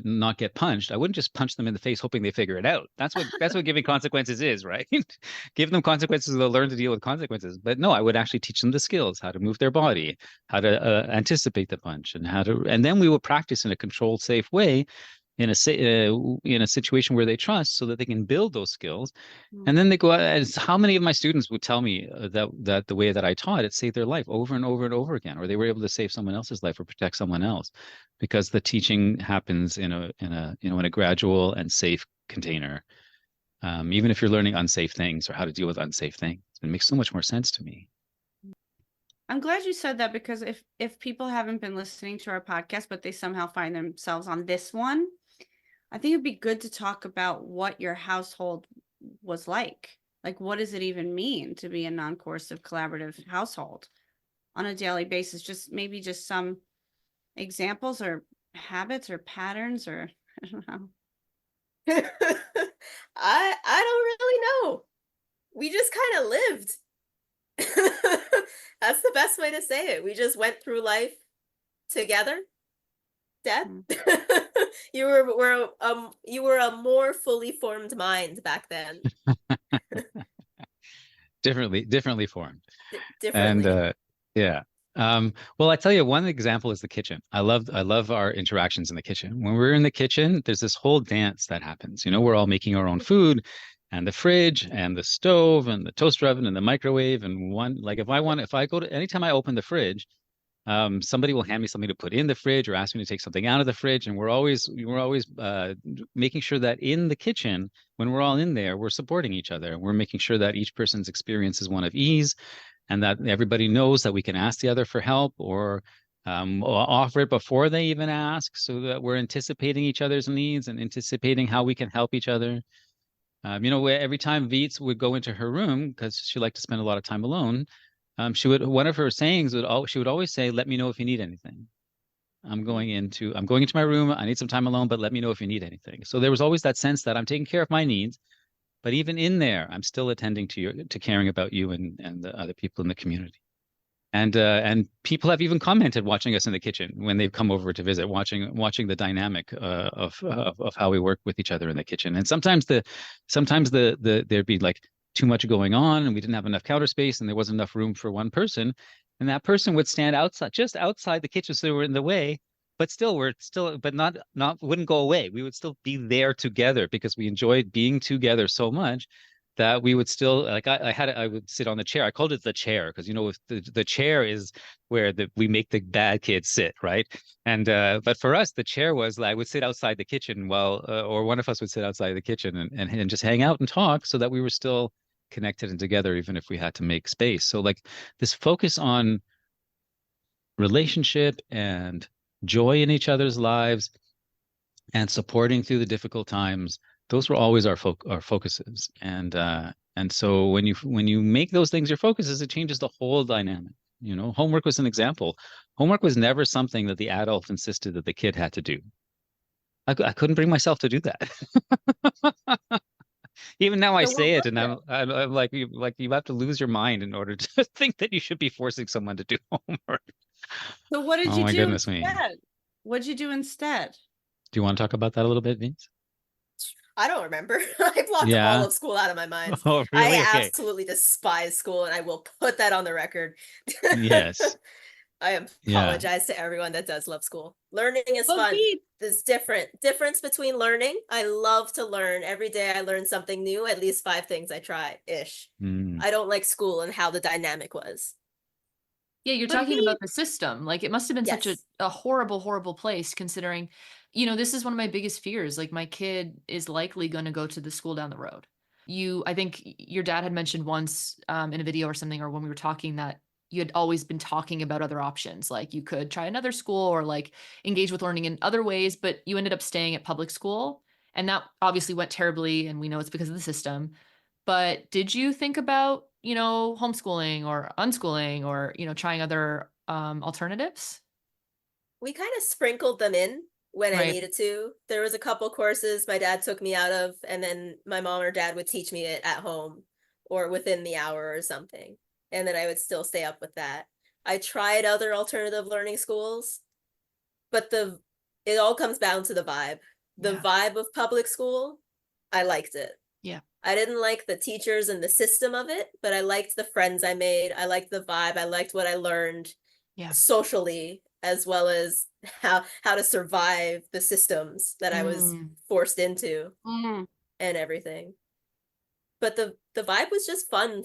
not get punched, I wouldn't just punch them in the face hoping they figure it out. That's what giving consequences is, right? Give them consequences so they'll learn to deal with consequences. But no, I would actually teach them the skills, how to move their body, how to anticipate the punch, and then we will practice in a controlled, safe way in a situation where they trust, so that they can build those skills. And then they go out. As how many of my students would tell me that the way that I taught it saved their life over and over and over again, or they were able to save someone else's life or protect someone else, because the teaching happens in a gradual and safe container. Even if you're learning unsafe things or how to deal with unsafe things, it makes so much more sense to me. I'm glad you said that, because if people haven't been listening to our podcast, but they somehow find themselves on this one, I think it'd be good to talk about what your household was like. Like, what does it even mean to be a non-coercive collaborative household on a daily basis? Just maybe just some examples or habits or patterns, or I don't know. I don't really know. We just kind of lived. That's the best way to say it. We just went through life together. Dad, you were a more fully formed mind back then. differently formed. Differently. And yeah. Well, I tell you, one example is the kitchen. I love our interactions in the kitchen. When we're in the kitchen, there's this whole dance that happens. You know, we're all making our own food, and the fridge and the stove and the toaster oven and the microwave. And anytime I open the fridge, somebody will hand me something to put in the fridge or ask me to take something out of the fridge. And we're always making sure that in the kitchen, when we're all in there, we're supporting each other. We're making sure that each person's experience is one of ease, and that everybody knows that we can ask the other for help, or offer it before they even ask, so that we're anticipating each other's needs and anticipating how we can help each other. Every time Veets would go into her room, because she liked to spend a lot of time alone, one of her sayings she would always say, "Let me know if you need anything. I'm going into my room. I need some time alone, but let me know if you need anything." So there was always that sense that I'm taking care of my needs, but even in there, I'm still attending to caring about you and the other people in the community. And people have even commented watching us in the kitchen when they've come over to visit, watching the dynamic of how we work with each other in the kitchen. And sometimes there'd be like too much going on, and we didn't have enough counter space, and there wasn't enough room for one person, and that person would stand just outside the kitchen, so they were in the way. But not wouldn't go away. We would still be there together because we enjoyed being together so much that we would still, like, I would sit on the chair. I called it the chair because, the chair is where we make the bad kids sit, right? And but for us, the chair was I would sit outside the kitchen or one of us would sit outside the kitchen and just hang out and talk, so that we were still connected and together, even if we had to make space. So like this focus on relationship and joy in each other's lives and supporting through the difficult times, those were always our focuses. And so when you make those things your focuses, it changes the whole dynamic. Homework was an example. Homework was never something that the adult insisted that the kid had to do. I couldn't bring myself to do that. Even now I say it, and I'm like, you have to lose your mind in order to think that you should be forcing someone to do homework. So what did Oh you my do goodness me. instead? What did you do instead? Do you want to talk about that a little bit, Veets? I don't remember. I blocked all of school out of my mind. Oh, really? I Okay. absolutely despise school, and I will put that on the record. Yes. I Yeah. apologize to everyone that does love school. Learning is But fun. Veets, There's difference between learning. I love to learn. Every day I learn something new, at least 5 things I try ish. Mm. I don't like school and how the dynamic was. Yeah, you're but talking Veets, about the system. Like it must have been such Yes. a horrible, horrible place considering, this is one of my biggest fears. Like my kid is likely going to go to the school down the road. I think your dad had mentioned once in a video or something, or when we were talking that you had always been talking about other options. Like you could try another school or like engage with learning in other ways, but you ended up staying at public school. And that obviously went terribly. And we know it's because of the system. But did you think about, homeschooling or unschooling or, trying other alternatives? We kind of sprinkled them in when I Right. needed to. There was a couple courses my dad took me out of, and then my mom or dad would teach me it at home or within the hour or something. And then I would still stay up with that. I tried other alternative learning schools, but it all comes down to the vibe. The Yeah. vibe of public school, I liked it. Yeah. I didn't like the teachers and the system of it, but I liked the friends I made. I liked the vibe. I liked what I learned Yeah. socially, as well as how to survive the systems that I was forced into and everything. But the vibe was just fun.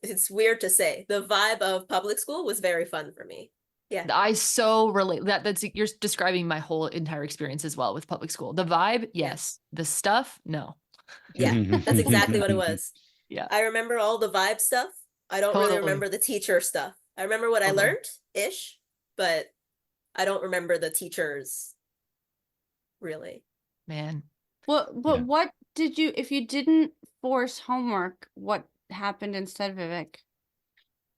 It's weird to say. The vibe of public school was very fun for me. Yeah. I so relate that's you're describing my whole entire experience as well with public school. The vibe, yes. The stuff, no. Yeah, that's exactly what it was. Yeah. I remember all the vibe stuff. I don't really Totally. remember the teacher stuff. I remember what I Totally. learned-ish, but I don't remember the teachers really. Man. well, but Yeah. what did you, if you didn't force homework, what happened instead, Vivek?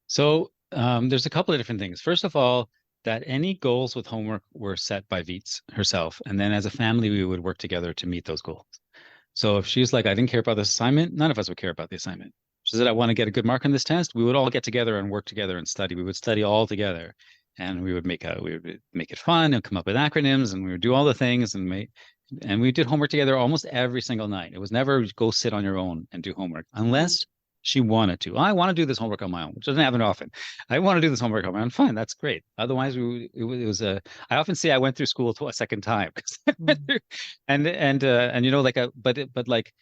So there's a couple of different things. First of all, that any goals with homework were set by Veets herself. And then as a family, we would work together to meet those goals. So if she's like, I didn't care about this assignment, none of us would care about the assignment. She said, I want to get a good mark on this test. We would all get together and work together and study. We would study all together, and we would make it fun and come up with acronyms, and we would do all the things and we did homework together almost every single night. It was never go sit on your own and do homework unless she wanted to. I want to do this homework on my own, which doesn't happen often. I want to do this homework on my own. Fine, that's great. Otherwise, it was a. I often say I went through school a second time, but like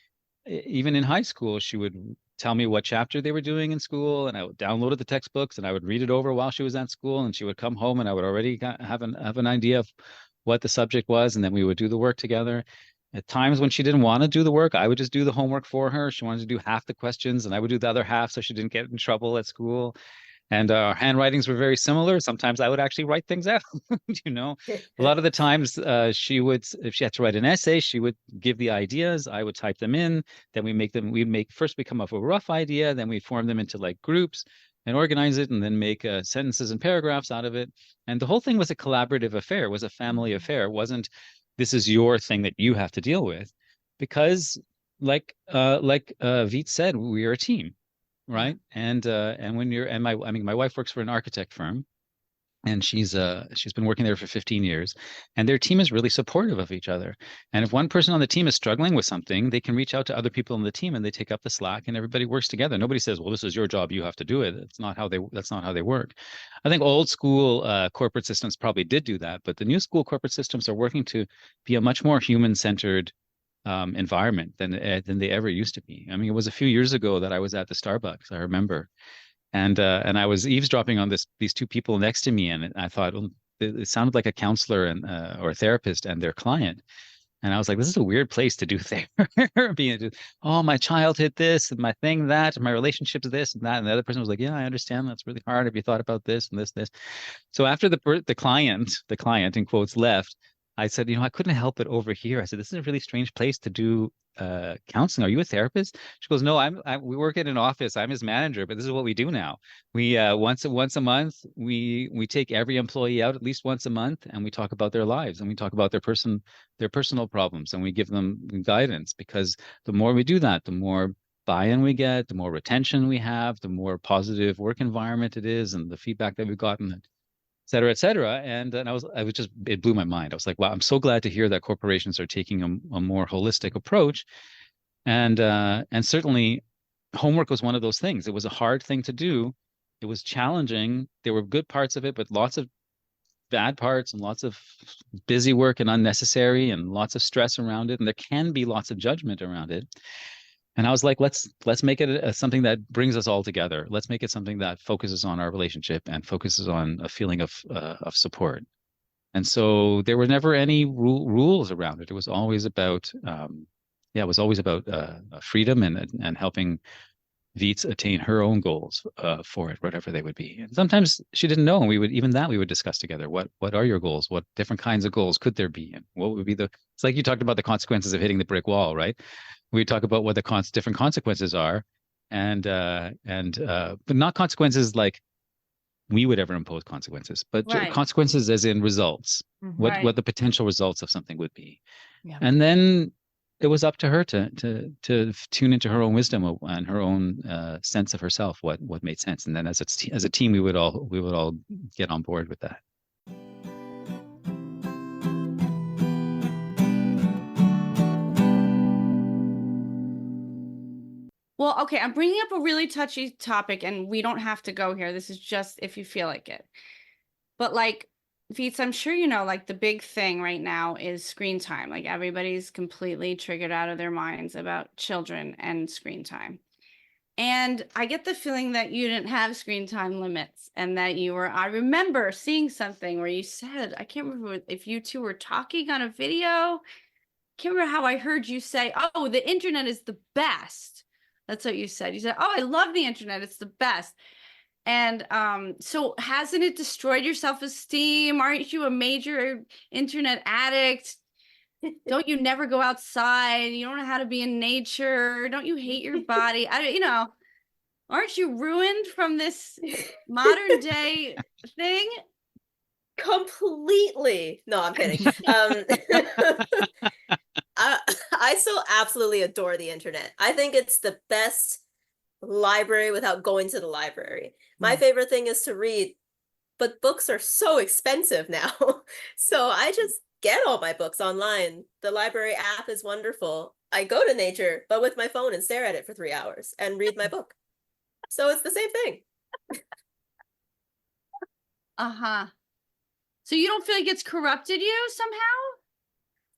even in high school, she would tell me what chapter they were doing in school, and I would download the textbooks and I would read it over while she was at school, and she would come home and I would already have an idea of what the subject was, and then we would do the work together. At times when she didn't want to do the work, I would just do the homework for her. She wanted to do half the questions and I would do the other half so she didn't get in trouble at school. And our handwritings were very similar. Sometimes I would actually write things out. A lot of the times if she had to write an essay, she would give the ideas. I would type them in. Then first we come up with a rough idea. Then we form them into like groups and organize it and then make sentences and paragraphs out of it. And the whole thing was a collaborative affair. It was a family affair. It wasn't, this is your thing that you have to deal with, because like Veet said, we are a team, right? Yeah. And my wife works for an architect firm, and she's been working there for 15 years, and their team is really supportive of each other. And if one person on the team is struggling with something, they can reach out to other people on the team and they take up the slack and everybody works together. Nobody says, well, this is your job, you have to do it. That's not how they work. I think old school corporate systems probably did do that, but the new school corporate systems are working to be a much more human-centered environment than they ever used to be. I mean, it was a few years ago that I was at the Starbucks, I remember. And I was eavesdropping on these two people next to me, and I thought, well, it sounded like a counselor and or a therapist and their client. And I was like, this is a weird place to do therapy. Oh, my childhood this, and my thing that, and my relationship's this and that. And the other person was like, yeah, I understand. That's really hard. Have you thought about this and this? So after the client in quotes left, I said, I couldn't help it over here. I said, this is a really strange place to do counseling. Are you a therapist? She goes, no, we work in an office. I'm his manager, but this is what we do now. We once a month, we take every employee out at least once a month, and we talk about their lives, and we talk about their personal problems, and we give them guidance, because the more we do that, the more buy-in we get, the more retention we have, the more positive work environment it is, and the feedback that we've gotten, et cetera, et cetera. And it blew my mind. I was like, wow, I'm so glad to hear that corporations are taking a more holistic approach. And certainly homework was one of those things. It was a hard thing to do. It was challenging. There were good parts of it, but lots of bad parts and lots of busy work and unnecessary and lots of stress around it. And there can be lots of judgment around it. And I was like, let's make it something that brings us all together. Let's make it something that focuses on our relationship and focuses on a feeling of support. And so there were never any rules around it. It was always about it was always about freedom and helping Veets attain her own goals for it, whatever they would be. And sometimes she didn't know, and we would discuss together. What are your goals? What different kinds of goals could there be? And what would be it's like you talked about the consequences of hitting the brick wall, right? We talk about what the different consequences are, but not consequences like we would ever impose consequences, but Right. consequences as in results, Right. what the potential results of something would be. Yeah. And then it was up to her to tune into her own wisdom and her own sense of herself, what made sense. And then as a team, we would all get on board with that. Well, okay, I'm bringing up a really touchy topic, and we don't have to go here. This is just if you feel like it. But like, Veets, I'm sure you know, like the big thing right now is screen time. Like everybody's completely triggered out of their minds about children and screen time. And I get the feeling that you didn't have screen time limits and that I remember seeing something where you said, I can't remember if you two were talking on a video. I can't remember how I heard you say, oh, the internet is the best. That's what you said. You said, oh, I love the internet. It's the best. And so hasn't it destroyed your self-esteem? Aren't you a major internet addict? Don't you never go outside? You don't know how to be in nature. Don't you hate your body? Aren't you ruined from this modern day thing? Completely. No, I'm kidding. I still absolutely adore the internet. I think it's the best library without going to the library. My favorite thing is to read, but books are so expensive now. So I just get all my books online. The library app is wonderful. I go to nature, but with my phone and stare at it for 3 hours and read my book. So it's the same thing. Uh-huh. So you don't feel like it's corrupted you somehow?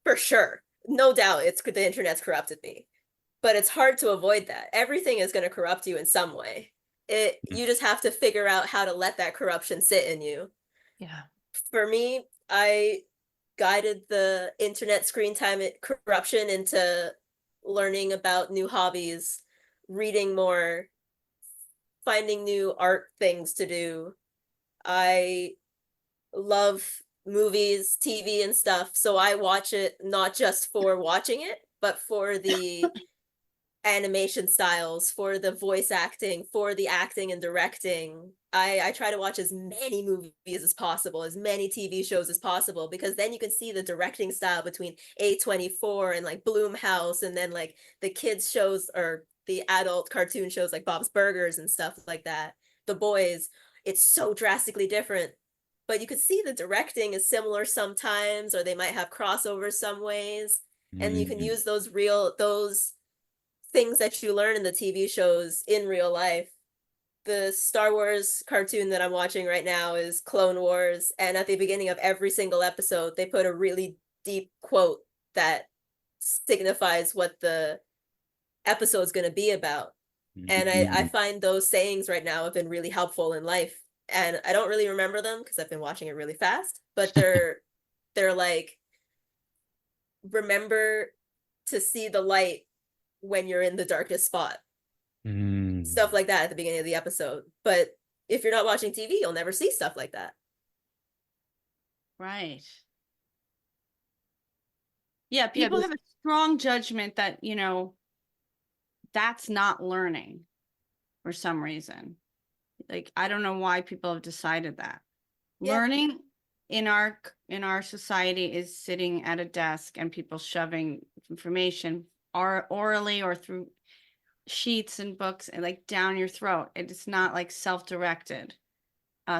For sure. No doubt the internet's corrupted me. But it's hard to avoid that. Everything is going to corrupt you in some way. You just have to figure out how to let that corruption sit in you. Yeah. For me, I guided the internet screen time corruption into learning about new hobbies, reading more, finding new art things to do. I love movies, TV and stuff, so I watch it not just for watching it, but for the animation styles, for the voice acting, for the acting and directing. I try to watch as many movies as possible, as many TV shows as possible, because then you can see the directing style between A24 and like Bloomhouse, and then like the kids shows or the adult cartoon shows like Bob's Burgers and stuff like that. The Boys, it's so drastically different, but you could see the directing is similar sometimes, or they might have crossovers some ways, and you can use those things that you learn in the TV shows in real life. The Star Wars cartoon that I'm watching right now is Clone Wars, and at the beginning of every single episode, they put a really deep quote that signifies what the episode's going to be about. And I find those sayings right now have been really helpful in life. And I don't really remember them because I've been watching it really fast, but they're like, remember to see the light when you're in the darkest spot. Stuff like that at the beginning of the episode. But if you're not watching TV, you'll never see stuff like that. Right. Yeah, people have a strong judgment that, that's not learning for some reason. Like, I don't know why people have decided that. Yeah. Learning in our society is sitting at a desk and people shoving information orally or through sheets and books and like down your throat. It's not like self-directed.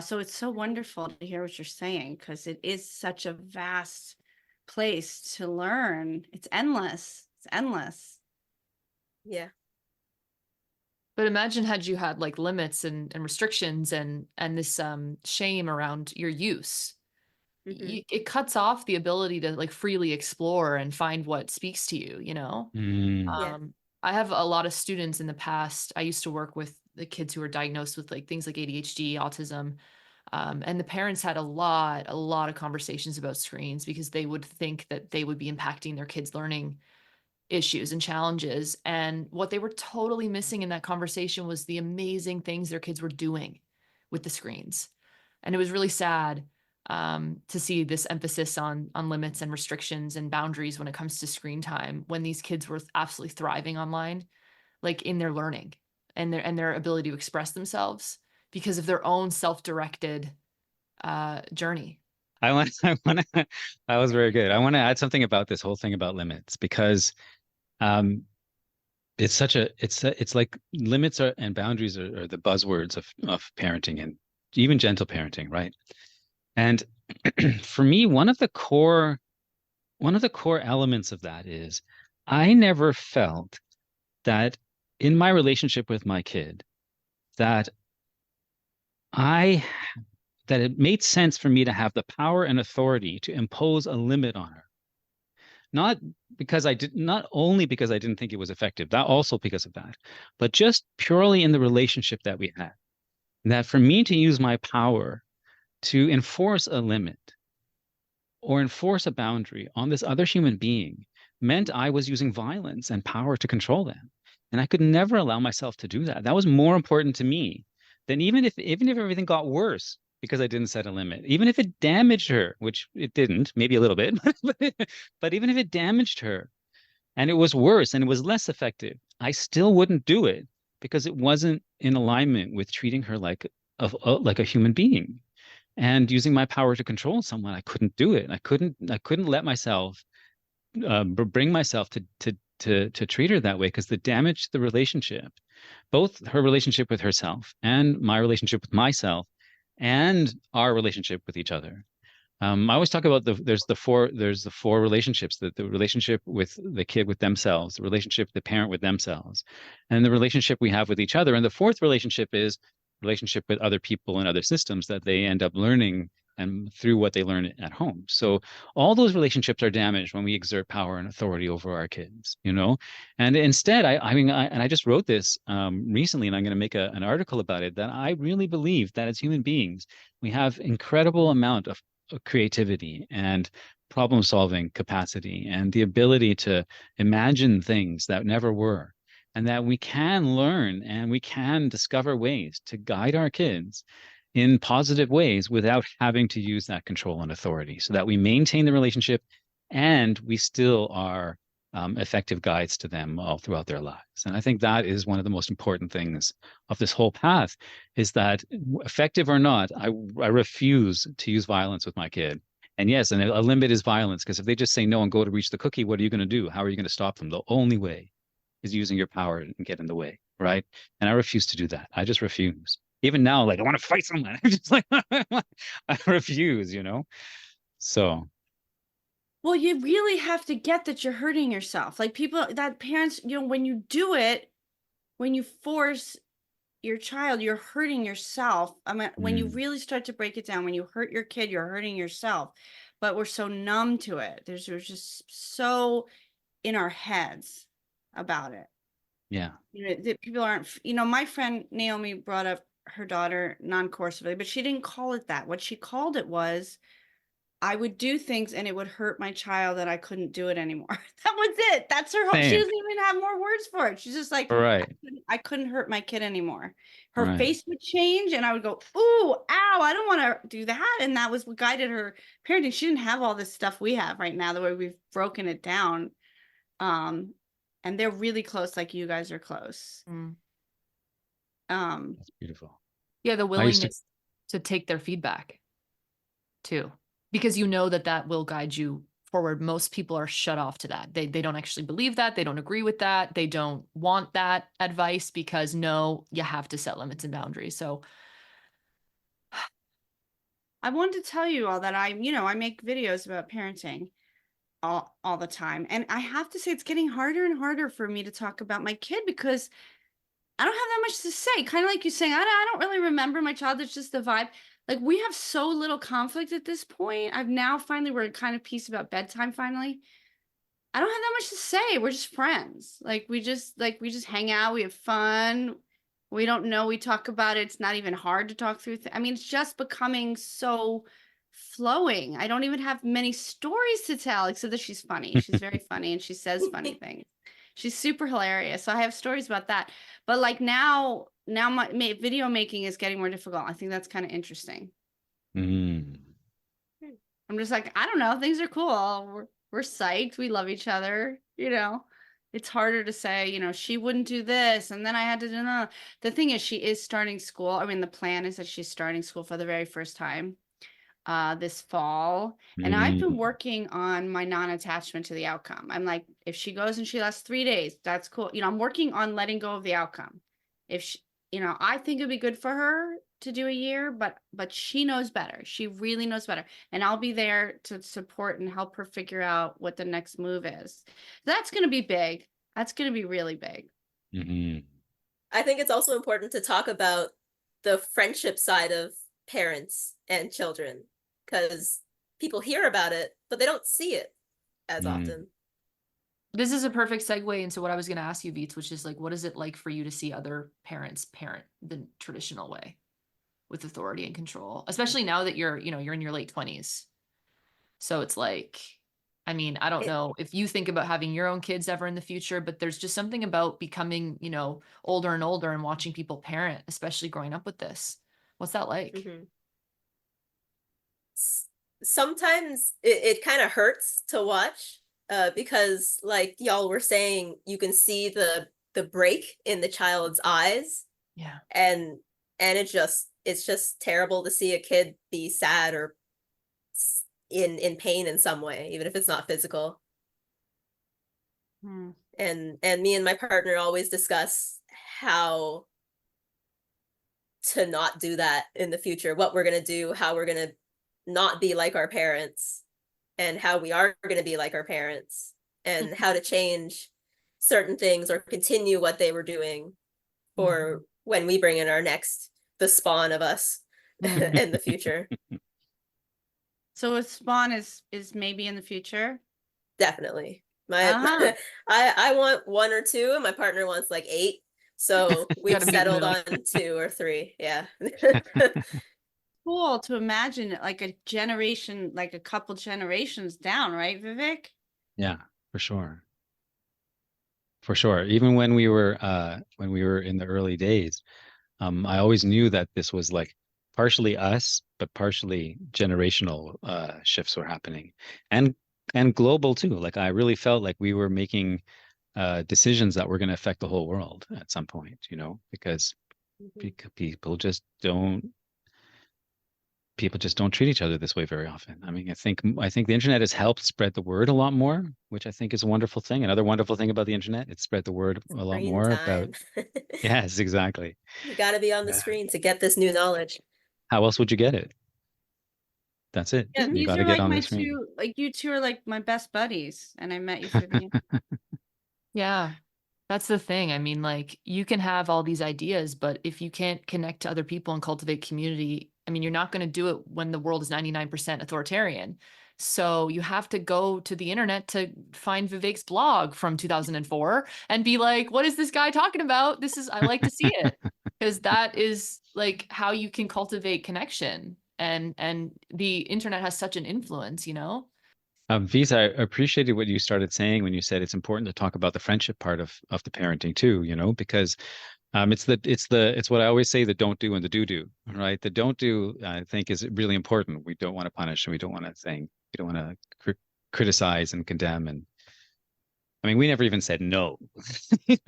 So it's so wonderful to hear what you're saying, because it is such a vast place to learn. It's endless. It's endless. Yeah. But imagine had you had like limits and restrictions and this shame around your use. Mhm. It cuts off the ability to like freely explore and find what speaks to you, you know? Mm. Yeah. I have a lot of students in the past. I used to work with the kids who were diagnosed with like things like ADHD, autism. And the parents had a lot of conversations about screens because they would think that they would be impacting their kids' learning issues and challenges. And what they were totally missing in that conversation was the amazing things their kids were doing with the screens. And it was really sad to see this emphasis on limits and restrictions and boundaries when it comes to screen time, when these kids were absolutely thriving online, like in their learning and their ability to express themselves because of their own self-directed journey. I want to, that was very good. I want to add something about this whole thing about limits because um, it's such a, it's like limits are and boundaries are the buzzwords of parenting and even gentle parenting, right? And for me, one of the core elements of that is I never felt that in my relationship with my kid that I that it made sense for me to have the power and authority to impose a limit on her. Not only because I didn't think it was effective, that also because of that, but just purely in the relationship that we had. That for me to use my power to enforce a limit or enforce a boundary on this other human being meant I was using violence and power to control them. And I could never allow myself to do that. That was more important to me than even if everything got worse because I didn't set a limit, even if it damaged her, which it didn't, maybe a little bit, but even if it damaged her and it was worse and it was less effective, I still wouldn't do it because it wasn't in alignment with treating her like a human being and using my power to control someone. I couldn't do it. I couldn't let myself bring myself to treat her that way because it damaged the relationship, both her relationship with herself and my relationship with myself and our relationship with each other. I always talk about there's the four relationships, the relationship with the kid with themselves, the relationship the parent with themselves, and the relationship we have with each other. And the fourth relationship is relationship with other people and other systems that they end up learning and through what they learn at home. So all those relationships are damaged when we exert power and authority over our kids, you know? And instead, I just wrote this recently, and I'm going to make an article about it, that I really believe that as human beings, we have incredible amount of creativity and problem solving capacity and the ability to imagine things that never were, and that we can learn and we can discover ways to guide our kids in positive ways without having to use that control and authority, so that we maintain the relationship and we still are effective guides to them all throughout their lives. And I think that is one of the most important things of this whole path, is that effective or not, I refuse to use violence with my kid. And yes, and a limit is violence, because if they just say no and go to reach the cookie, what are you going to do? How are you going to stop them? The only way is using your power and get in the way, right? And I refuse to do that. I just refuse. Even now, like I want to fight someone. I'm just like I refuse, you know? So Well, you really have to get that you're hurting yourself. Like people that parents, when you do it, when you force your child, you're hurting yourself. I mean, when you mm, really start to break it down, when you hurt your kid, you're hurting yourself. But we're so numb to it. We're just so in our heads about it. yeah. That people aren't, my friend Naomi brought up her daughter non-coercively, but she didn't call it that. What she called it was, I would do things and it would hurt my child that I couldn't do it anymore. That was it. That's her whole, she Same. doesn't even have more words for it. She's just like, Right. I couldn't hurt my kid anymore. Her Right. face would change and I would go, ooh, ow, I don't want to do that. And that was what guided her parenting. She didn't have all this stuff we have right now, the way we've broken it down. And they're really close, like you guys are close. That's beautiful. Yeah, the I used to, willingness to take their feedback too, because you know that will guide you forward. Most people are shut off to that. They don't actually believe that. They don't agree with that. They don't want that advice because no, you have to set limits and boundaries. So I wanted to tell you all that I make videos about parenting all the time. And I have to say, it's getting harder and harder for me to talk about my kid because I don't have that much to say. Kind of like you saying, I don't really remember my childhood. It's just the vibe. Like we have so little conflict at this point. I've now finally, we're kind of peace about bedtime finally. I don't have that much to say. We're just friends. Like we just hang out. We have fun. We don't know. We talk about it. It's not even hard to talk through. I mean, it's just becoming so flowing. I don't even have many stories to tell, except that she's funny. She's very funny and she says funny things. She's super hilarious. So I have stories about that. But like now my video making is getting more difficult. I think that's kind of interesting. Mm. I'm just like, I don't know. Things are cool. We're psyched. We love each other. You know, it's harder to say, you know, she wouldn't do this. And then I had to do that. The thing is, she is starting school. I mean, the plan is that she's starting school for the very first time this fall. And I've been Mm. working on my non-attachment to the outcome. I'm like, if she goes and she lasts 3 days, that's cool. You know, I'm working on letting go of the outcome. If she, you know, I think it'd be good for her to do a year, but she knows better. She really knows better. And I'll be there to support and help her figure out what the next move is. That's going to be big. That's going to be really big. Mm-hmm. I think it's also important to talk about the friendship side of parents and children, because people hear about it, but they don't see it as often. This is a perfect segue into what I was going to ask you, Veets, which is like, what is it like for you to see other parents parent the traditional way with authority and control, especially now that you're in your late 20s? So it's like, I mean, I don't know if you think about having your own kids ever in the future, but there's just something about becoming, older and older and watching people parent, especially growing up with this. What's that like? Mm-hmm. Sometimes it kind of hurts to watch, because like y'all were saying, you can see the break in the child's eyes. Yeah. And it's just terrible to see a kid be sad or in pain in some way, even if it's not physical. And me and my partner always discuss how to not do that in the future, what we're going to do, how we're going to not be like our parents, and how we are going to be like our parents, and how to change certain things or continue what they were doing for when we bring in the spawn of us in the future. So a spawn is maybe in the future. Definitely. I want 1 or 2, and my partner wants like 8. So we've settled on 2 or 3. Yeah. Cool to imagine it like a generation, like a couple generations down, right, Vivek? Yeah, for sure. For sure. Even when we were in the early days, I always knew that this was like partially us, but partially generational shifts were happening, and global too. Like I really felt like we were making decisions that were going to affect the whole world at some point, because people just don't treat each other this way very often. I mean, I think the internet has helped spread the word a lot more, which I think is a wonderful thing. Another wonderful thing about the internet, it spread the word a lot more about. Yes, exactly. You got to be on the screen to get this new knowledge. How else would you get it? That's it. Yeah, you got to get on the screen. You two are like my best buddies, and I met you through the internet. Yeah. That's the thing. I mean, like you can have all these ideas, but if you can't connect to other people and cultivate community, I mean, you're not going to do it when the world is 99% authoritarian. So you have to go to the internet to find Vivek's blog from 2004 and be like, what is this guy talking about? I like to see it, because that is like how you can cultivate connection. And the internet has such an influence, Veets, I appreciated what you started saying when you said it's important to talk about the friendship part of the parenting too, because it's what I always say, the don't do and the do, right? The don't do, I think, is really important. We don't want to punish, and we don't want to criticize and condemn. And I mean, we never even said no. It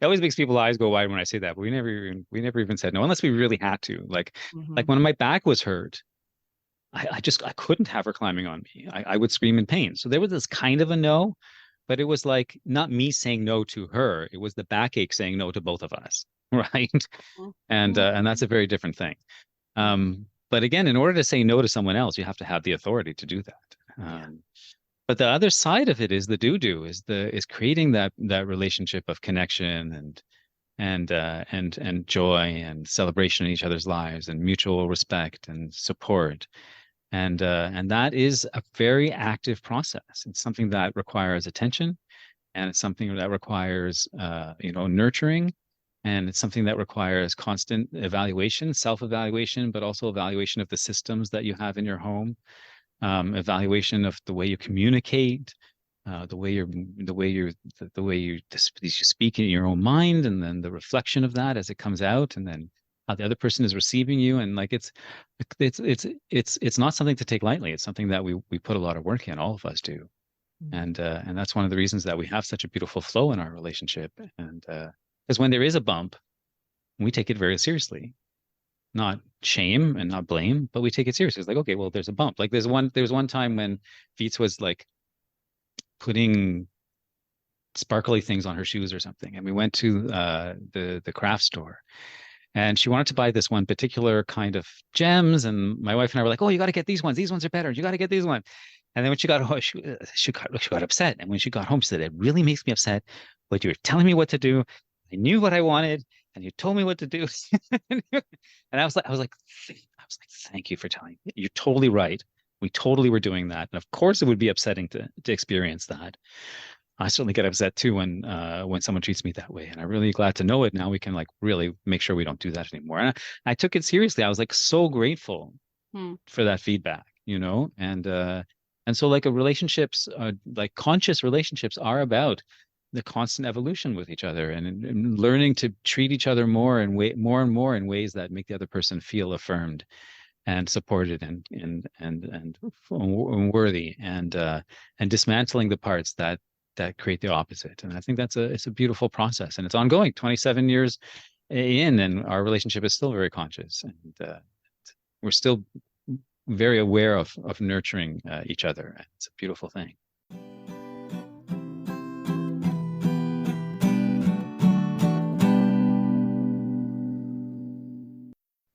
always makes people's eyes go wide when I say that, but we never even said no, unless we really had to. Like when my back was hurt, I couldn't have her climbing on me. I would scream in pain. So there was this kind of a no, but it was like not me saying no to her. It was the backache saying no to both of us, right? And that's a very different thing. But again, in order to say no to someone else, you have to have the authority to do that. But the other side of it is the do is creating that relationship of connection and joy and celebration in each other's lives and mutual respect and support. And that is a very active process. It's something that requires attention, and it's something that requires nurturing, and it's something that requires constant evaluation, self-evaluation, but also evaluation of the systems that you have in your home, evaluation of the way you communicate, the way you speak in your own mind, and then the reflection of that as it comes out, and then how the other person is receiving you. And like it's not something to take lightly. It's something that we put a lot of work in, all of us do. And that's one of the reasons that we have such a beautiful flow in our relationship. And because when there is a bump, we take it very seriously. Not shame and not blame, but we take it seriously. It's like, okay, well, there's a bump. Like there was one time when Veets was like putting sparkly things on her shoes or something, and we went to the craft store, and she wanted to buy this one particular kind of gems, and my wife and I were like, oh, you got to get these ones are better, you got to get these ones. And then when she got home, she got upset, and when she got home, she said, it really makes me upset, but you were telling me what to do. I knew what I wanted, and you told me what to do. And I was like, thank you for telling me. You're totally right. We totally were doing that. And of course it would be upsetting to experience that. I certainly get upset too when someone treats me that way. And I'm really glad to know it. Now we can like really make sure we don't do that anymore. And I took it seriously. I was like so grateful for that feedback, and so like relationships, like conscious relationships are about the constant evolution with each other, and learning to treat each other more and more in ways that make the other person feel affirmed and supported and worthy, and dismantling the parts that create the opposite. And I think it's a beautiful process, and it's ongoing. 27 years in, and our relationship is still very conscious, and we're still very aware of nurturing each other. It's a beautiful thing.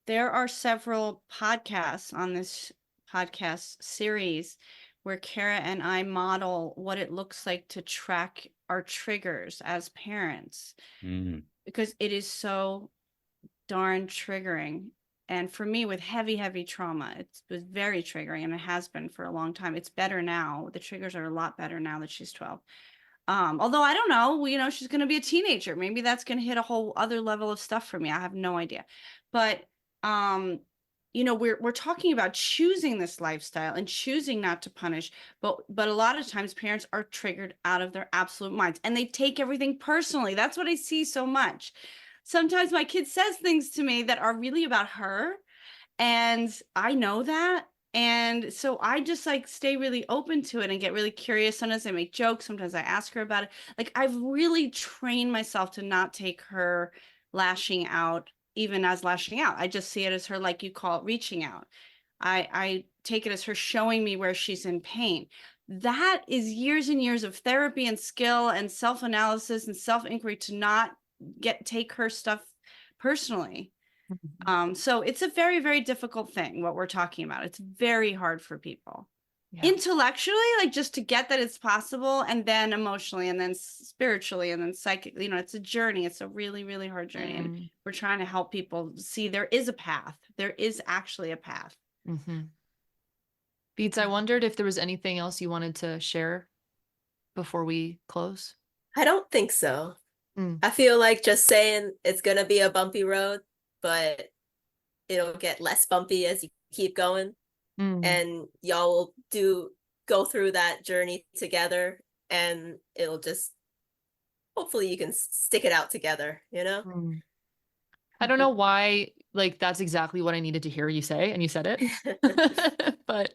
There are several podcasts on this podcast series where Cara and I model what it looks like to track our triggers as parents, because it is so darn triggering. And for me, with heavy trauma, it was very triggering, and it has been for a long time. It's better now. The triggers are a lot better now that she's 12. Although I don't know, she's going to be a teenager. Maybe that's going to hit a whole other level of stuff for me. I have no idea. But we're talking about choosing this lifestyle and choosing not to punish, but a lot of times parents are triggered out of their absolute minds, and they take everything personally. That's what I see so much. Sometimes my kid says things to me that are really about her, and I know that. And so I just like stay really open to it and get really curious. Sometimes I make jokes. Sometimes I ask her about it. Like, I've really trained myself to not take her lashing out even as lashing out. I just see it as her, like you call it, reaching out. I take it as her showing me where she's in pain. That is years and years of therapy and skill and self-analysis and self-inquiry to not take her stuff personally. So it's a very, very difficult thing, what we're talking about. It's very hard for people. Yeah. Intellectually, like just to get that it's possible, and then emotionally, and then spiritually, and then psychically, it's a journey. It's a really, really hard journey. And we're trying to help people see there is a path. There is actually a path. Veets, I wondered if there was anything else you wanted to share before we close. I don't think so. I feel like just saying it's going to be a bumpy road, but it'll get less bumpy as you keep going. And y'all will go through that journey together, and it'll just, hopefully you can stick it out together, I don't know why, like, that's exactly what I needed to hear you say, and you said it. But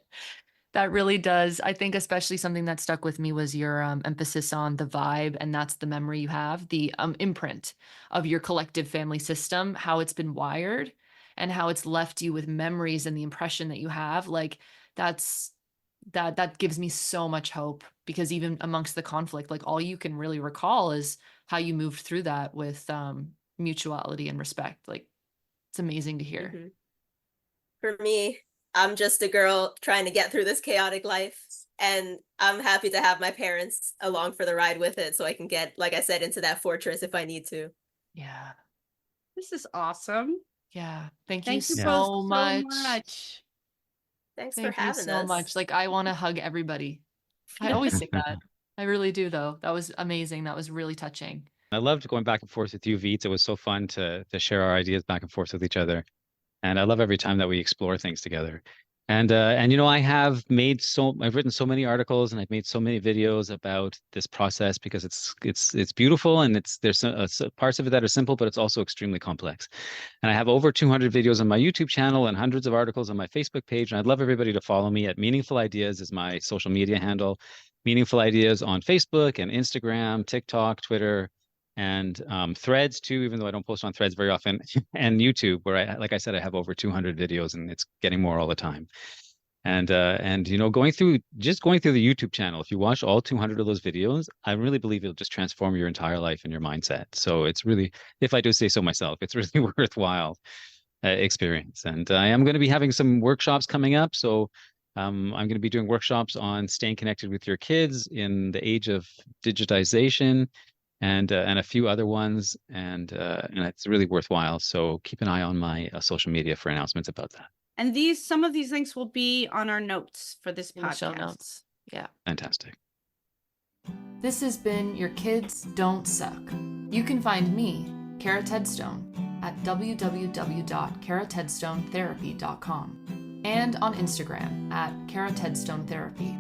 that really does. I think especially something that stuck with me was your emphasis on the vibe, and that's the memory you have, the imprint of your collective family system, how it's been wired, and how it's left you with memories and the impression that you have. Like, that gives me so much hope, because even amongst the conflict, like, all you can really recall is how you moved through that with mutuality and respect. Like, it's amazing to hear. For me, I'm just a girl trying to get through this chaotic life, and I'm happy to have my parents along for the ride with it, so I can get, like I said, into that fortress if I need to. Yeah. This is awesome. Yeah. Thank you Thank you so both so much. much. Thanks for Thank you having so us. much. Like, I want to hug everybody. I always say that. I really do, though. That was amazing. That was really touching. I loved going back and forth with you, Veets. It was so fun to share our ideas back and forth with each other. And I love every time that we explore things together. And I've written so many articles and I've made so many videos about this process because it's beautiful and parts of it that are simple, but it's also extremely complex. And I have over 200 videos on my YouTube channel and hundreds of articles on my Facebook page. And I'd love everybody to follow me at Meaningful Ideas is my social media handle. Meaningful Ideas on Facebook and Instagram, TikTok, Twitter, and Threads too, even though I don't post on Threads very often, and YouTube, where like I said, I have over 200 videos and it's getting more all the time. And going through the YouTube channel, if you watch all 200 of those videos, I really believe it'll just transform your entire life and your mindset. So it's really, if I do say so myself, it's really worthwhile experience. And I am going to be having some workshops coming up. So I'm going to be doing workshops on staying connected with your kids in the age of digitization, and a few other ones, and it's really worthwhile. So keep an eye on my social media for announcements about that. And some of these links will be on our notes for this In the show podcast. notes. Yeah. Fantastic. This has been Your Kids Don't Suck. You can find me, Cara Tedstone, at www.caratedstonetherapy.com and on Instagram at Cara Tedstone Therapy.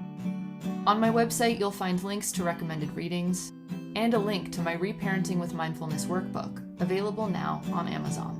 On my website, you'll find links to recommended readings and a link to my Reparenting with Mindfulness workbook, available now on Amazon.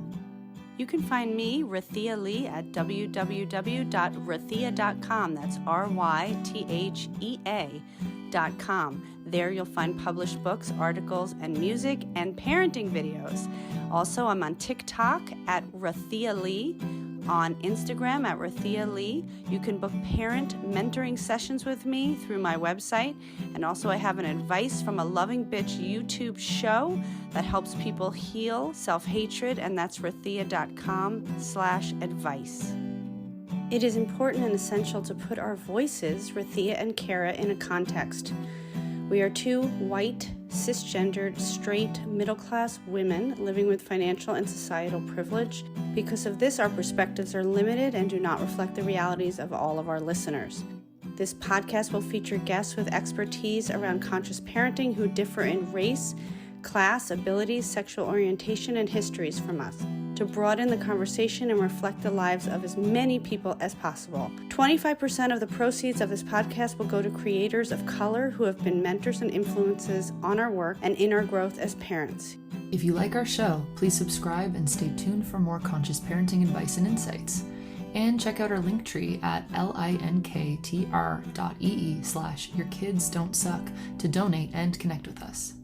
You can find me, Rythea Lee, at www.rythea.com. That's RYTHEA.com. There you'll find published books, articles, and music, and parenting videos. Also, I'm on TikTok at Rythea Lee, on Instagram at Rythea Lee. You can book parent mentoring sessions with me through my website. And also I have an Advice from a Loving Bitch YouTube show that helps people heal self-hatred, and that's rythea.com/advice. It is important and essential to put our voices, Rythea and Cara, in a context. We are two white, cisgendered, straight, middle-class women living with financial and societal privilege. Because of this, our perspectives are limited and do not reflect the realities of all of our listeners. This podcast will feature guests with expertise around conscious parenting who differ in race, class, abilities, sexual orientation, and histories from us, to broaden the conversation and reflect the lives of as many people as possible. 25% of the proceeds of this podcast will go to creators of color who have been mentors and influences on our work and in our growth as parents. If you like our show, please subscribe and stay tuned for more conscious parenting advice and insights. And check out our link tree at linktr.ee/yourkidsdon'tsuck to donate and connect with us.